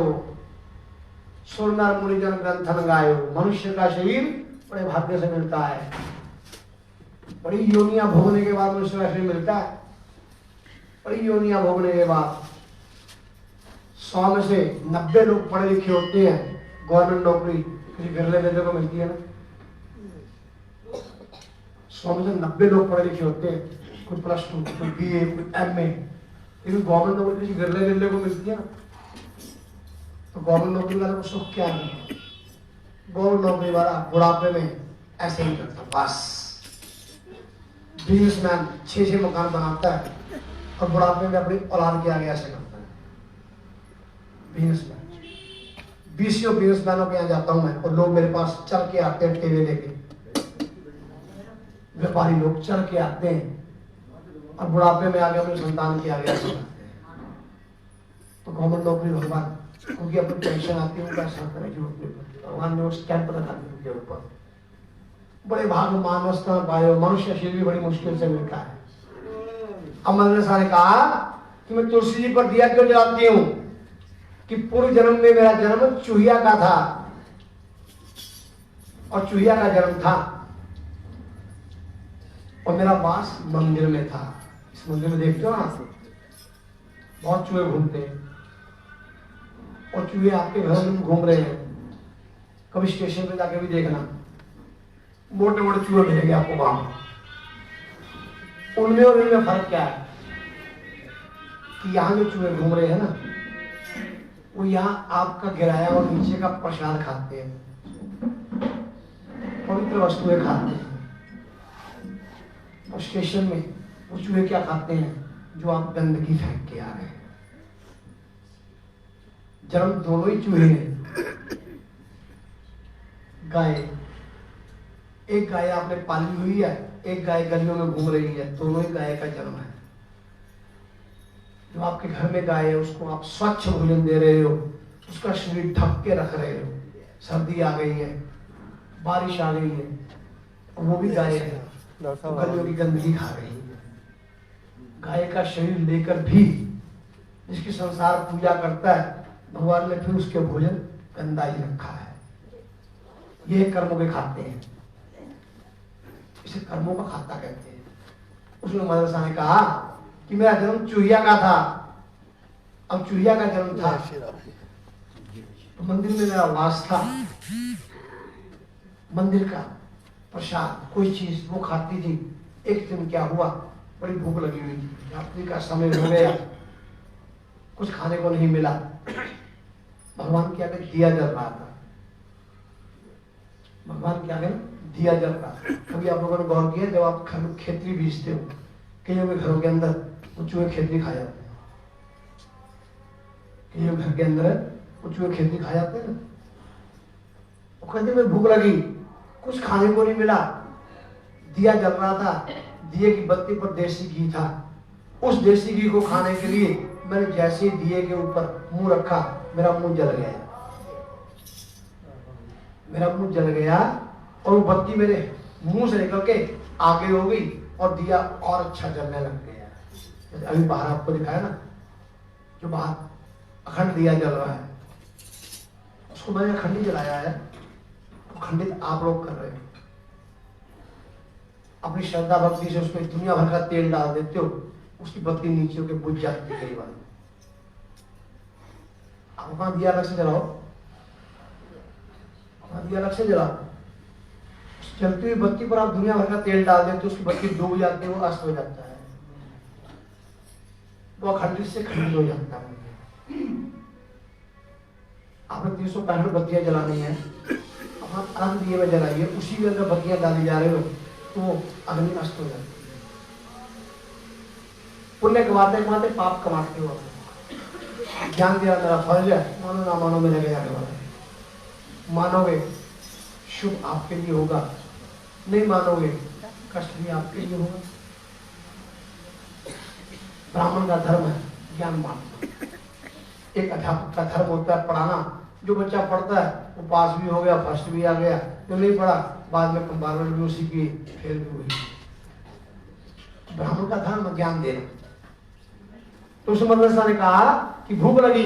सुर नर मुनिजन ग्रंथन गायो। मनुष्य का शरीर बड़े भाग्य से मिलता है। बड़ी योनियां भोगने के बाद मनुष्य का शरीर मिलता है। बड़ी योनियां भोगने के बाद 100 में से 90 लोग पढ़े लिखे होते हैं, गवर्नमेंट नौकरी किसी बिरले बेटे को मिलती है ना। 100 में से 90 लोग पढ़े लिखे होते हैं, कोई +2, कोई BA, कोई MA, लेकिन गवर्नमेंट नौकरी किसी बिरले को मिलती है ना। तो गवर्नमेंट नौकरी वाले को सुख क्या है? गवर्नमेंट नौकरी वाला बुढ़ापे में ऐसे ही करता, बस बिजनेसमैन 6 मकान बनाता है और बुढ़ापे में अपनी औलाद के आगे ऐसे करता है। बिजनेसमैन 20 बिजनेसमैनों के यहाँ जाता हूँ मैं, और लोग मेरे पास चल के आते हैं टेबल लेके। व्यापारी लोग चल के आते हैं और बुढ़ापे में आगे अपने संतान के आगे ऐसे करते हैं। तो गवर्नमेंट नौकरी भगवान, क्योंकि अपनी पेंशन आती है, उनका ऐसा करे जो भगवान ने वो स्टैंप लगा दिया उनके ऊपर। बड़े भाग मानस तन पायो, मनुष्य शरीर भी बड़ी मुश्किल से मिलता है। अमर शाह ने कहा कि मैं तुलसी जी पर दिया क्यों जलाती हूँ, कि पूर्व जन्म में मेरा जन्म चूहिया का था और चूहिया का जन्म था, और मेरा वास मंदिर में था। इस मंदिर में देखते हो ना, बहुत चूहे घूमते हैं, और चूहे आपके घर में घूम रहे हैं। कभी स्टेशन पे जाके भी देखना, मोटे मोटे चूहे मिलेंगे आपको वहां। उनमें और इनमें फर्क क्या है? कि यहाँ जो चूहे घूम रहे हैं ना, वो यहाँ आपका गिराया और नीचे का प्रसाद खाते हैं, पवित्र वस्तुएं खाते हैं। और स्टेशन में वो चूहे क्या खाते हैं? जो आप गंदगी फेंक के आ रहे हैं। जन्म दोनों ही चूहे हैं। गाय, एक गाय आपने पाली हुई है, एक गाय गलियों में घूम रही है, दोनों ही गाय का जन्म है। जो आपके घर में गाय है, उसको आप स्वच्छ भोजन दे रहे हो, उसका शरीर ढक के रख रहे हो। सर्दी आ गई है, बारिश आ गई है, और वो भी गाय है, तो गलियों की गंदगी खा रही है। गाय का शरीर लेकर भी जिसकी संसार पूजा करता है, भगवान ने फिर उसके भोजन गंदा ही रखा है। ये कर्मों के खाते हैं, इसे कर्मों का खाता कहते हैं। उसने मदरसा ने कहा कि मेरा जन्म चूहिया का था, अब चूहिया का जन्म था तो मंदिर में मेरा वास था। मंदिर का प्रसाद, कोई चीज वो खाती थी। एक दिन क्या हुआ, बड़ी भूख लगी हुई थी, रात्रि का समय हो गया, कुछ खाने को नहीं मिला। भगवान के आगे दिया जल रहा था। भगवान के आगे दिया जल रहा। कभी आप लोगों ने गौर किया, जब आप घर में खेतरी बीजते हो, कईयों के घरों के अंदर वो चूहे खेतरी खा जाते हैं। कईयों घर के अंदर वो चूहे खेतरी खा जाते हैं ना। वो कहते मैं भूख लगी, कुछ खाने को नहीं मिला, दिया जल रहा था, दिए की बत्ती पर देसी घी था। उस देसी घी को खाने के लिए मैंने जैसे ही दिए के ऊपर मुंह रखा, मेरा मुंह जल गया। मेरा मुंह जल गया और वो बत्ती मेरे मुंह से निकल के आगे हो गई और दिया और अच्छा जलने लग गया। जैसे अभी बाहर आपको दिखाया ना, जो बाहर अखंड दिया जल रहा है, उसको मैंने अखंड ही जलाया है। तो खंडित आप लोग कर रहे हो, अपनी श्रद्धा भक्ति से उसमें दुनिया भर का तेल डाल देते हो, उसकी बत्ती नीचे होकर बुझ जाती है। कई बार आप अपना दिया अलग से जलाओ, अपना दिया अलग से जलाओ। चलती हुई बत्ती पर आप दुनिया भर का तेल डाल देते हो, उसकी बत्ती डूब जाती है, वो अस्त हो जाता है, वो अखंडित से खंडित हो जाता है। आपने 365 बत्तियां जलानी है, अपना अलग दिए में जलाइए, उसी के अंदर बत्तियां डाली जा रहे हो, तो वो अग्नि नष्ट हो जाती है। पुण्य कमाते कमाते पाप कमाते हो। ज्ञान दिया मेरा फर्ज है, मानो ना मानो मेरे जाने वाला है। मानोगे शुभ आपके लिए होगा, नहीं मानोगे कष्ट भी आपके लिए होगा। ब्राह्मण का धर्म है ज्ञान बांटना। एक अध्यापक का धर्म होता है पढ़ाना। जो बच्चा पढ़ता है वो पास भी हो गया, फर्स्ट भी आ गया। जो नहीं पढ़ा बाद में कंपार्टमेंट भी उसी की फेल भी हुई। ब्राह्मण का धर्म ज्ञान देना। तो उस मदरसा ने कहा कि भूख लगी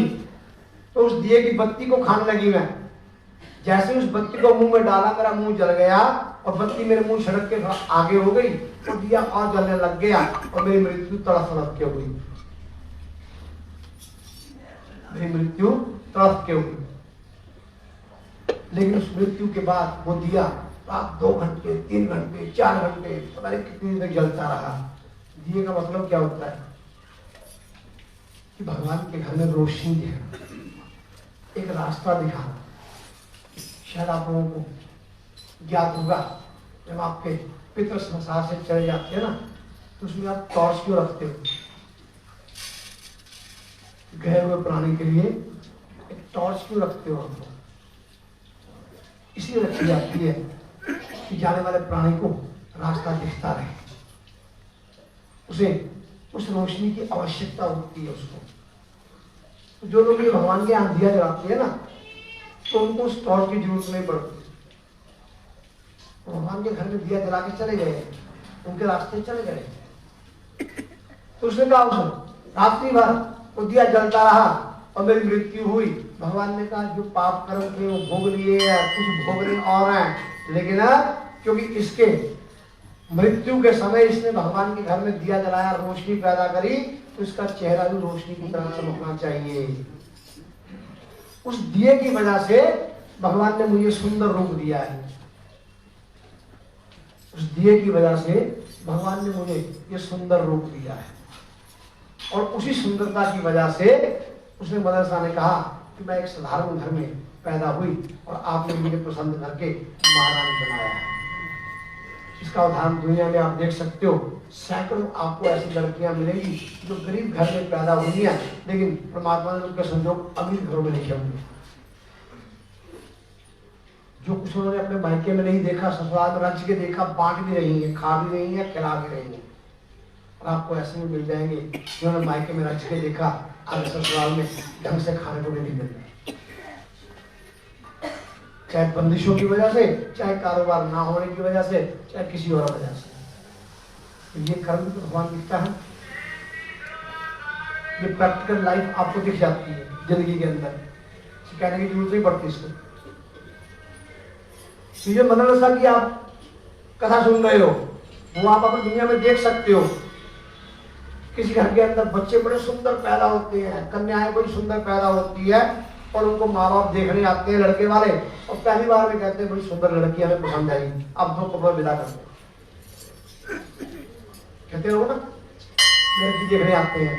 तो उस दिए की बत्ती को खाने लगी मैं। जैसे उस बत्ती को मुंह में डाला मेरा मुंह जल गया और बत्ती मेरे मुंह सड़क के आगे हो गई तो दिया और जलने लग गया और मेरी मृत्यु तड़प तड़प के हुई। मेरी मृत्यु तड़प के हुई। लेकिन उस मृत्यु के बाद वो दिया रात 2 घंटे 3 घंटे 4 घंटे पता नहीं कितनी देर जलता रहा। दिए का मतलब क्या होता है कि भगवान के घर में रोशनी है, एक रास्ता दिखाना। शायद आप लोगों को ज्ञात होगा जब आपके पितृ संसार से चले जाते हैं ना तो उसमें आप टॉर्च क्यों रखते हो? गए हुए प्राणी के लिए एक टॉर्च क्यों रखते हो आप लोग? इसलिए रखी जाती है कि जाने वाले प्राणी को रास्ता दिखता रहे, उसे उस रोशनी की आवश्यकता होती है उसको। तो जो लोग ये भगवान के यहाँ दिया जलाते हैं ना तो उनको उस टॉर्च की जरूरत नहीं पड़ती। तो भगवान के घर में दिया जला के चले गए, उनके रास्ते चले गए। तो उसने कहा उसने रात्रि भर वो दिया जलता रहा और मेरी मृत्यु हुई। भगवान ने कहा जो पाप कर्म थे वो भोग लिए या कुछ भोग रहे और हैं, लेकिन क्योंकि इसके मृत्यु के समय इसने भगवान के घर में दिया जलाया, रोशनी पैदा करी, तो इसका चेहरा भी रोशनी की तरह चमकना चाहिए। उस दिए की वजह से भगवान ने मुझे सुंदर रूप दिया है। उस दिए की वजह से भगवान ने मुझे ये सुंदर रूप दिया है और उसी सुंदरता की वजह से उसने मदरसा ने कहा कि मैं एक साधारण घर में पैदा हुई और आपने मुझे पसंद करके महारानी बनाया है। इसका उदाहरण दुनिया में आप देख सकते हो। सैकड़ों आपको ऐसी लड़कियां मिलेगी जो गरीब घर में पैदा हुई हैं, लेकिन परमात्मा ने उनके संजोग अमीर घरों में लिखे होंगे। जो कुछ उन्होंने अपने मायके में नहीं देखा, ससुराल में रच के देखा, बांट भी रही है, खा भी रही है, खिला भी रही है। और आपको ऐसे भी मिल जाएंगे जिन्होंने मायके में रच के देखा, आज ससुराल में ढंग से खाने को भी नहीं मिल रहा, चाहे बंदिशों की वजह से, चाहे कारोबार ना होने की वजह से, चाहे किसी और वजह से। तो ये कर्म तो भगवान दिखता है। ये प्रैक्टिकल लाइफ आपको दिख जाती है जिंदगी के अंदर, कहने की जरूरत नहीं पड़ती इसको। तो ये मदरसा की आप कथा सुन रहे हो वो आप अपनी दुनिया में देख सकते हो। किसी घर के अंदर बच्चे बड़े सुंदर पैदा होते हैं, कन्याएं बड़ी सुंदर पैदा होती है और उनको माँ बाप देखने आते हैं लड़के वाले और पहली बार में कहते हैं बड़ी सुंदर लड़की हमें पसंद आई, अब 2 कपड़े विदा करते कहते हो ना। लड़की देखने आते हैं,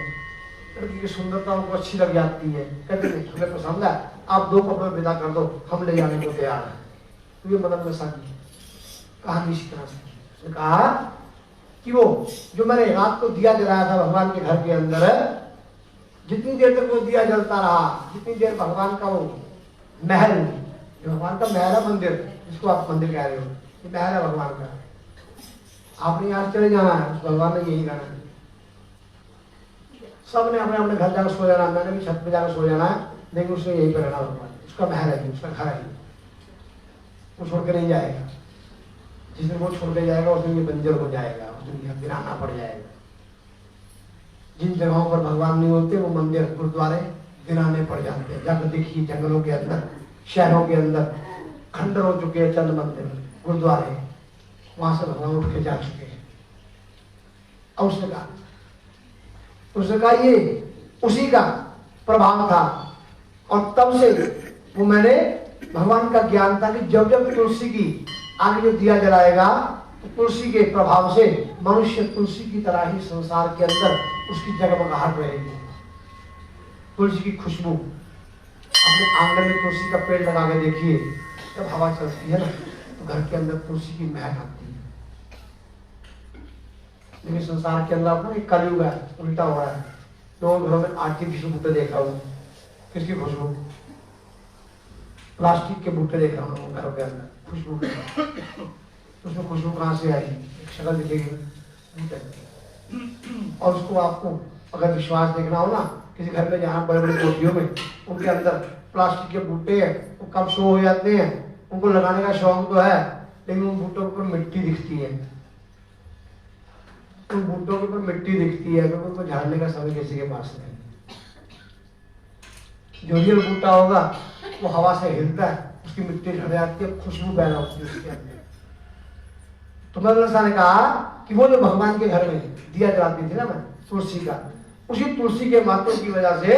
लड़की की सुंदरता उनको अच्छी लग जाती है, कहते हैं हमें पसंद है, आप 2 कपड़े विदा कर दो, हम ले जाने को तैयार है। तो ये मदरसा की कहानी इसी तरह से उसने कहा कि वो जो मैंने रात को दिया जलाया था भगवान के घर के अंदर, जितनी देर तक वो दिया जलता रहा, जितनी देर भगवान का वो महल, जो भगवान का महल है, मंदिर जिसको आप मंदिर कह रहे हो, ये महल है भगवान का, आपने यहाँ चले जाना है, भगवान ने यही कहना है। सब ने अपने अपने घर जाकर सो जाना, मैंने भी छत पे जाकर सो जाना है, लेकिन उसने यही पर रहना भगवान, उसका महल है, उसका घर है, वो छोड़ के नहीं जाएगा। जिस दिन वो छोड़ के जाएगा उस दिन ये बंजर हो जाएगा, उस दिन ये गिराना पड़ जाएगा। जिन जगहों पर भगवान नहीं होते वो मंदिर गुरुद्वारे गिराने पड़ जाते हैं। जाकर देखिए जंगलों के अंदर, शहरों के अंदर खंडर हो चुके हैं चंद मंदिर, गुरुद्वारे, वहां से भगवान उठ के जा चुके हैं। और उसने कहा ये उसी का प्रभाव था और तब से वो मैंने भगवान का ज्ञान था कि जब जब तुलसी की आगे जो दिया जलाएगा तो तुलसी के प्रभाव से मनुष्य तुलसी की तरह ही संसार के अंदर उसकी जगमगाहट रहेगी। तुलसी की खुशबू, अपने आंगन में तुलसी का पेड़ लगा के देखिए, जब हवा चलती है ना तो घर के अंदर तुलसी की महक आती है। लेकिन संसार के अंदर अपना एक कलयुग है, उल्टा हो रहा है। लोगों घरों में आर्टिफिशियल बूटे देख रहा हूँ, किसकी खुशबू? प्लास्टिक के बूटे देख रहा हूँ घरों के अंदर, खुशबू। उसमें खुशबू कहाँ से आई? एक शक्ल दिखेगी और उसको आपको अगर विश्वास देखना हो ना, किसी घर में जहाँ बड़े बड़े कोठियों में उनके अंदर प्लास्टिक के बूटे हैं, वो कब शो हो जाते हैं, उनको लगाने का शौक तो है, लेकिन उन बूटों के ऊपर मिट्टी दिखती है, उन बूटों के ऊपर मिट्टी दिखती है, क्योंकि उनको झाड़ने का समय किसी के पास नहीं। जो रियल बूटा होगा वो हवा से हिलता है, उसकी मिट्टी झड़ जाती है, खुशबू पैदा होती है उसके अंदर। तो मदरसा ने कहा कि वो जो भगवान के घर में दिया जलाती थी ना मैं, तुलसी का, उसी तुलसी के मातों की वजह से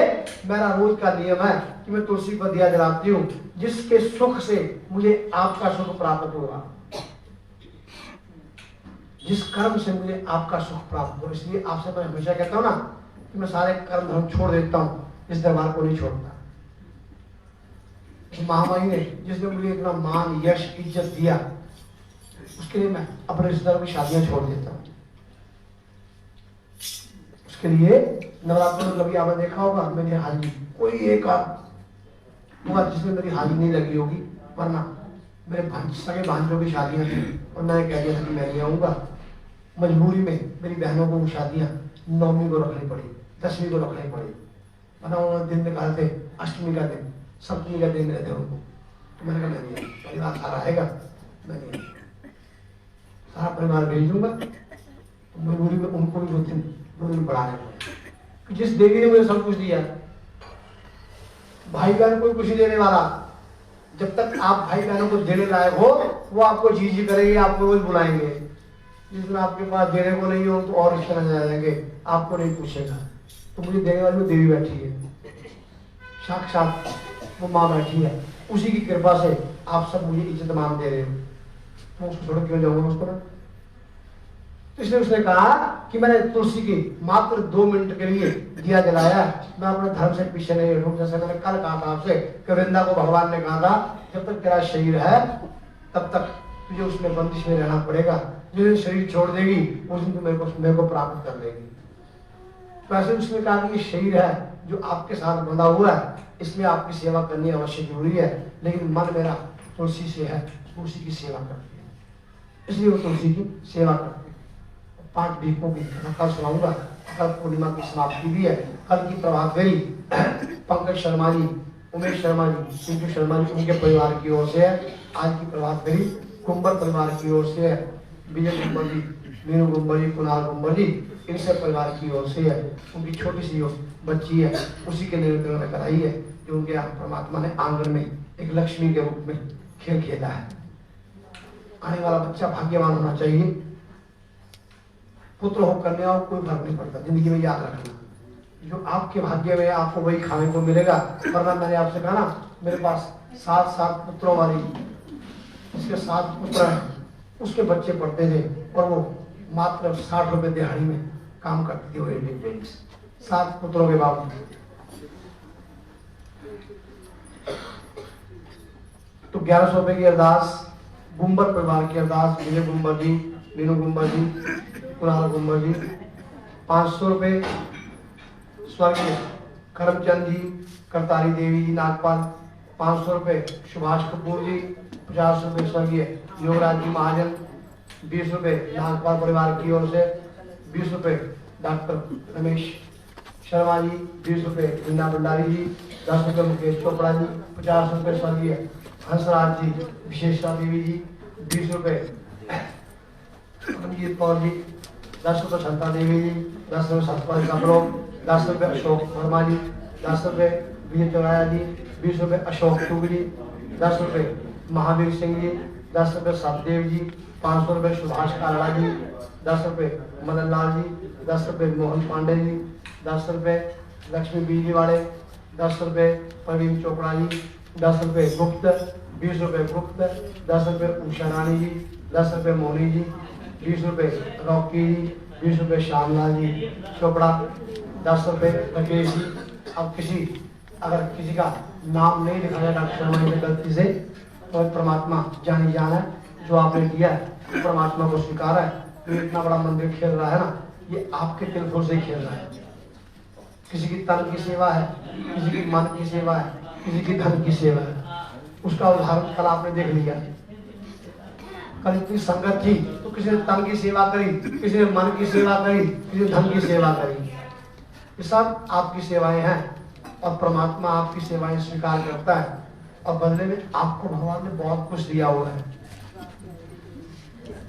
मेरा रोज का नियम है कि मैं तुलसी पर दिया जलाती हूँ, जिसके सुख से मुझे आपका सुख प्राप्त होगा, जिस कर्म से मुझे आपका सुख प्राप्त हो। इसलिए आपसे मैं हमेशा कहता हूँ ना कि मैं सारे कर्म धर्म छोड़ देता हूँ, इस दरबार को नहीं छोड़ता। महामाई ने जिसने मुझे इतना मान यश इज्जत दिया, उसके लिए मैं अपने रिश्तेदारों की शादियां छोड़ देता हूँ। उसके लिए नवरात्र में कभी आपने देखा होगा मेरी हाजिरी, कोई एक होगा जिसमें मेरी हाजिरी नहीं लगी होगी, वरना मेरे सगे भांजों की शादियां थी और मैंने कह दिया था कि मैं नहीं आऊंगा। मजबूरी में मेरी बहनों को शादियां 9वीं को रखनी पड़ी, 10वीं को रखनी पड़ी, वरना उन्होंने दिन निकाले थे, अष्टमी का दिन, सप्तमी का दिन रहते उनको। तो मैंने कहा नहीं, परिवार सारा आएगा, मैं नहीं, सारा परिवार भेज दूंगा। तो मजबूरी में उनको भी 2 दिन बढ़ाने पड़े। जिस देवी ने मुझे सब कुछ दिया, भाई बहन कोई कुछ नहीं देने वाला, जब तक आप भाई बहनों को देने लायक हो वो आपको जी करेंगे, आपको रोज बुलाएंगे। जिस दिन आपके पास देने को नहीं हो तो और रिश्ते नजर आ जाएंगे, आपको नहीं पूछेगा। तो मुझे देने वाली वो देवी बैठी है, साक्षात वो माँ बैठी है, उसी की कृपा से आप सब मुझे इज्जत मान दे रहे हो, मैं उसको छोड़ क्यों जाऊंगा उसको ना। तो इसलिए उसने कहा कि मैंने तुलसी की मात्र 2 मिनट के लिए दिया जलाया, मैं अपने धर्म से पीछे नहीं हटूं। जैसे मैंने कल कहा था आपसे कि वृंदा को भगवान ने कहा था जब तक तेरा शरीर है तब तक तुझे उसमें बंदिश में रहना पड़ेगा, जिस दिन शरीर छोड़ देगी उस दिन तू मेरे को प्राप्त कर लेगी। तो ऐसे उसने कहा कि ये शरीर है जो आपके साथ बंधा हुआ है, इसमें आपकी सेवा करनी अवश्य जरूरी है, लेकिन मन मेरा तुलसी से है, तुलसी की सेवा करती है, इसलिए वो तुलसी की सेवा करती है। 5 भीखों की कल सुनाऊंगा। कल पूर्णिमा की समाप्ति भी है, कल की प्रभात फेरी पंकज शर्मा जी, उमेश शर्मा जी, सिंधु शर्मा जी उनके परिवार की ओर से है। आज की प्रभात फेरी कुंबर परिवार की ओर से है, विजय कुंबर जी, मीनू कुंबर जी, कुणाल कुंबर जी, इनसे परिवार की ओर से है। उनकी छोटी सी बच्ची है, उसी के नियंत्रण में कराई है, जो उनके परमात्मा ने आंगन में एक लक्ष्मी के रूप में खेल खेला है। आने वाला बच्चा भाग्यवान होना चाहिए, पुत्र हो कन्या हो कोई फर्क नहीं पड़ता, जिंदगी में याद रखना, जो आपके भाग्य में आपको वही खाने को मिलेगा। वरना मैंने आपसे कहा ना, मेरे पास 7 पुत्रों वाली, इसके 7 पुत्र हैं, उसके बच्चे पढ़ते थे और वो मात्र 60 रुपए दिहाड़ी में काम करती थी, वो 7 पुत्रों के बाप। तो 1100 रुपए की अरदास, गुंबर परिवार की अरदास, विजय गुंबर जी, मीनू गुंबर जी, कुणाल गुंबर जी। 500 रुपए स्वर्गीय करमचंद जी, करतारी देवी जी, नागपाल। 500 रुपए सुभाष कपूर जी। 50 रुपए स्वर्गीय योगराज जी महाजन। 20 रुपए नागपाल परिवार की ओर से। 20 रुपए डॉक्टर रमेश शर्मा जी। 20 रुपए मीना भंडारी जी। 10 रुपए मुकेश चोपड़ा जी। 50 रुपए स्वर्गीय हंसराज जी, विशेषता देवी जी। 20 रुपए रंजीत कौर जी। 10 रुपए शांता देवी जी। 10 रुपए सतपाल कमरों। 10 रुपए अशोक वर्मा जी। 10 रुपए विजय चौराया जी। 20 रुपए अशोक टूग जी। 10 रुपए महावीर सिंह जी। 10 रुपए सतदेव जी। 500 रुपए सुभाष कालड़ा जी। 10 रुपए मदन लाल जी। 10 रुपए मोहन पांडे जी। 10 रुपए लक्ष्मी बिजली वाले। 10 रुपए प्रवीण चोपड़ा जी। 10 रुपए गुप्त। 20 रुपए गुप्त। 10 रुपए उषा रानी जी। 10 रुपए मोनी जी। 20 रुपए रॉकी जी। 20 रुपए श्यामलाल जी चोपड़ा। 10 रुपए राकेश जी। अब अगर किसी का नाम नहीं लिखा जाए डॉक्टर शर्मा जी गलती से, तो परमात्मा जानी जान है, जो आपने दिया है परमात्मा को स्वीकार है, तो इतना बड़ा मंदिर खेल रहा है ना, ये आपके तिलफुल से ही खेल रहा है। किसी की तन की सेवा है, किसी की मन की सेवा है, किसी की धन की सेवा है। उसका उदाहरण कल आपने देख लिया। कल इतनी संगत थी तो किसी ने तन की सेवा करी, किसी ने मन की सेवा करी, किसी ने धन की सेवा करी। ये सब आपकी सेवाएं हैं और परमात्मा आपकी सेवाएं स्वीकार करता है और बदले में आपको भगवान ने बहुत कुछ दिया हुआ है।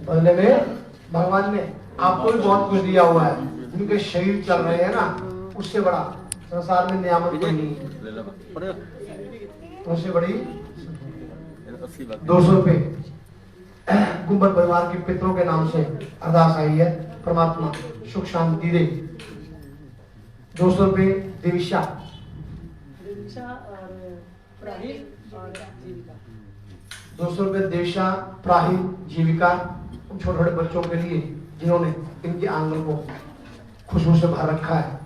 बदले में भगवान ने आपको भी बहुत कुछ दिया हुआ है। उनके शरीर चल रहे हैं ना, उससे बड़ा संसार में नियामत कोई नहीं है। उससे बड़ी 200 रुपए गुंबद परिवार के पितरों के नाम से अरदास आई है, परमात्मा सुख शांति दे। 200 रुपए देविशा और प्राहित और जीविका। 200 रुपए देविशा, प्राहित, जीविका उन छोटे छोटे बच्चों के लिए जिन्होंने इनके आंगन को खुशबू से भर रखा है।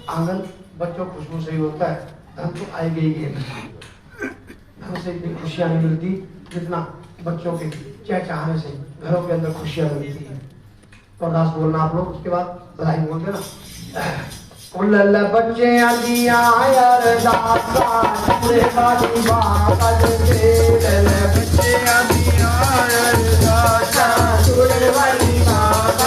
आंगन बच्चों खुशबू से ही होता है, धन तो आएगी ही है। धन से इतनी खुशियां नहीं मिलती जितना बच्चों के चहचहाने से घरों के अंदर खुशियां मिलती है। तो अरदास बोलना आप लोग, उसके बाद बधाई बोल देना। उल्ल बच्चे आदिया अरदासा पूरे बादी बात दे ले बच्चे आदिया अरदासा पूरे बादी बात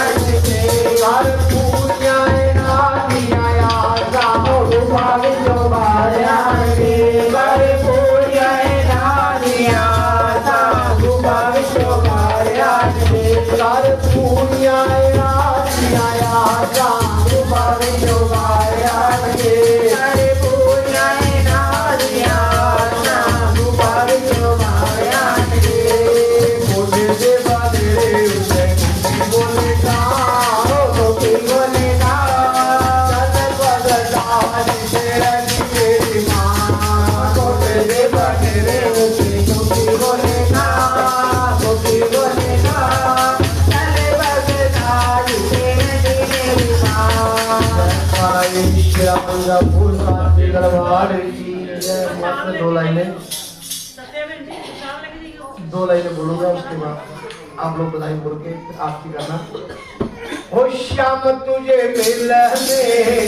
दे हर पूजा ना दिया आजा हो भाग जो बाया रे हर पूजा ना दिया आजा हो भाग जो बाया रे हर पूजा ना दिया आजा हो भाग जो दो लाइनें बोलूंगा, उसके बाद आप लोग बधाई बोल के आरती करना। हो श्याम तुझे मिलने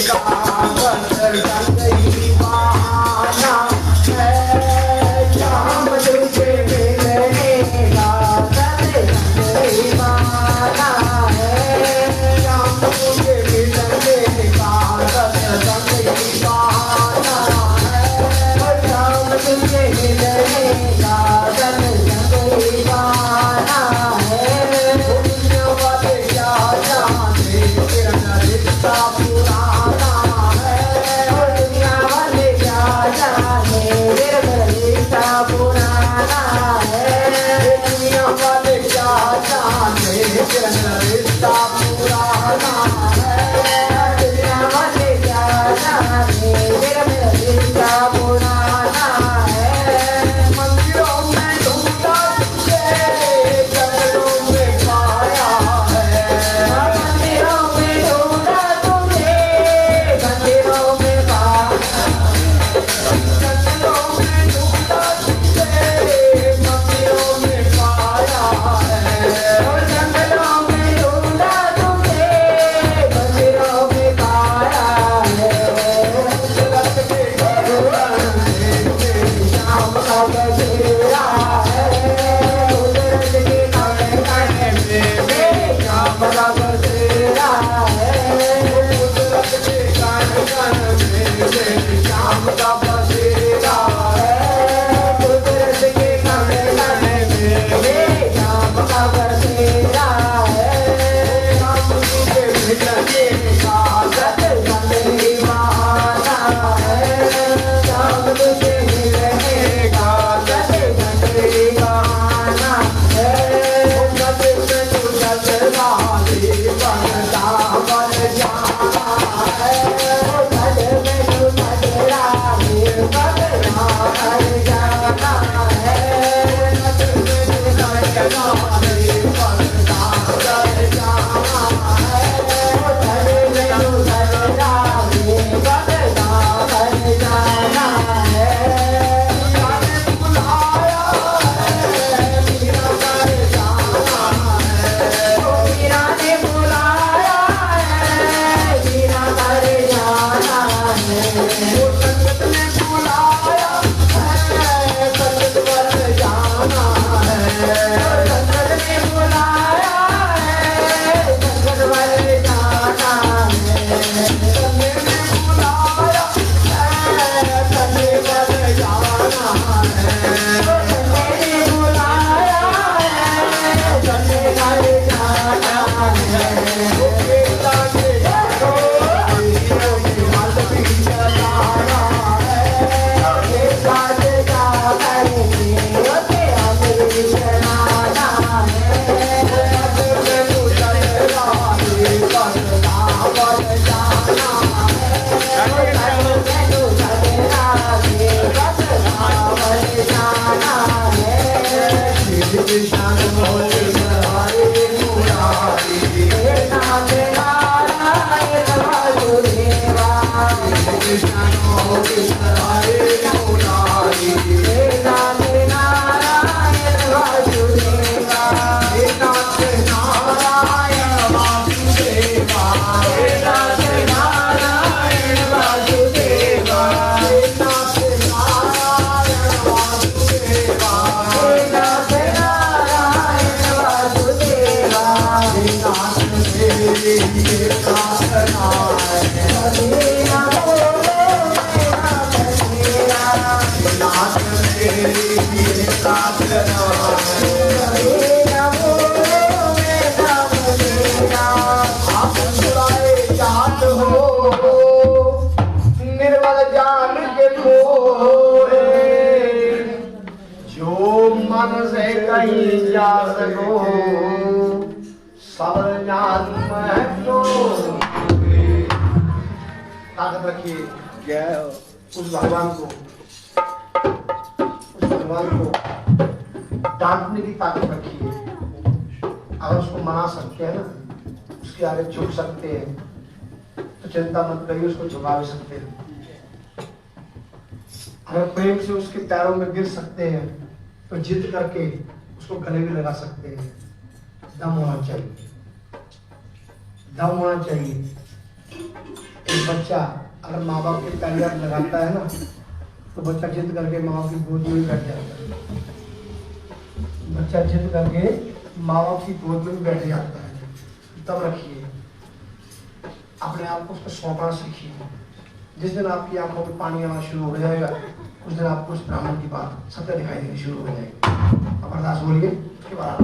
का बहाना है, श्याम तुझे मिलने का बहाना है, श्याम तुझे मिलने का बहाना है, श्याम तुझे मिलने का निर्मल जान के मोरे जो मन से कहीं जा सको सबल ज्ञान में तो ताकत रखिए उस भगवान को डांटने की ताकत रखिए। अगर उसको मना सकते हैं ना, उसके आगे झुक सकते हैं तो चिंता मत करिए, उसको झुका भी सकते हैं। अगर प्रेम से उसके पैरों में गिर सकते हैं तो जिद करके उसको गले भी लगा सकते हैं। दम होना चाहिए, दम होना चाहिए। एक बच्चा अगर माँ बाप के पैर लगाता है ना तो बच्चा जिद करके माँ बाप की गोद में भी बैठ जाता है। बच्चा जिद करके माँ बाप की गोद में भी बैठ जाता है। तब रखिए, अपने आप को उसको सौंपना सीखिए। जिस दिन आपकी आंखों में पानी आना शुरू हो जाएगा उस दिन आपको उस ब्राह्मण की बात सत्य दिखाई देनी शुरू हो जाएगी। अब अरदास बोलिए, उसके बाद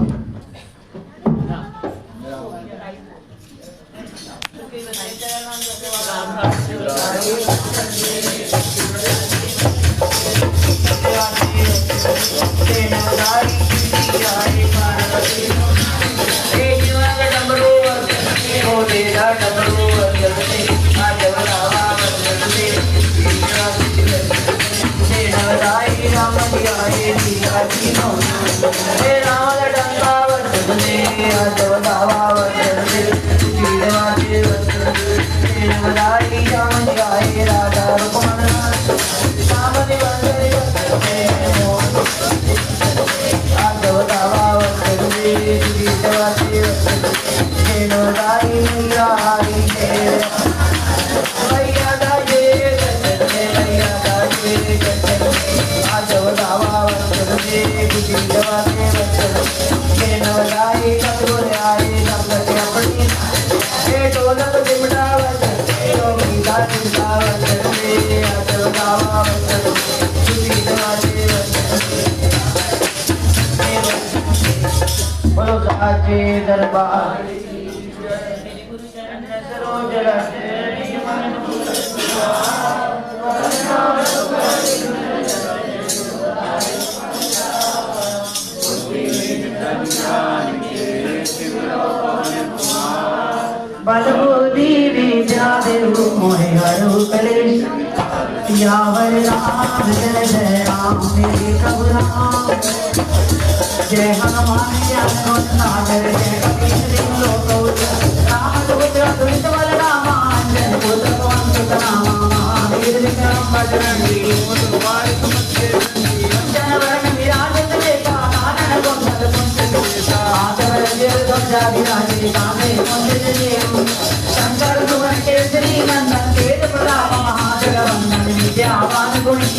दरबार बलबुद्धि विद्या देहु मोहि हरु कलेश यावर राम जय जय राम मेरे प्रभु राम जय हनुमान ज्ञान सागर जय कपीश तिहु लोक राम दूत अतुलित बल रामांजन पुत्र पवन सुत नामा महावीर विक्रम बजरंगी जय वरण विराजत देता कानन कुंडल कुंडल आदर जय ध्वजा विराजे कामे कुंडल देव शंकर सुवन केसरी नंदन वेद प्रताप महाजगवंदन विद्यावान गुणी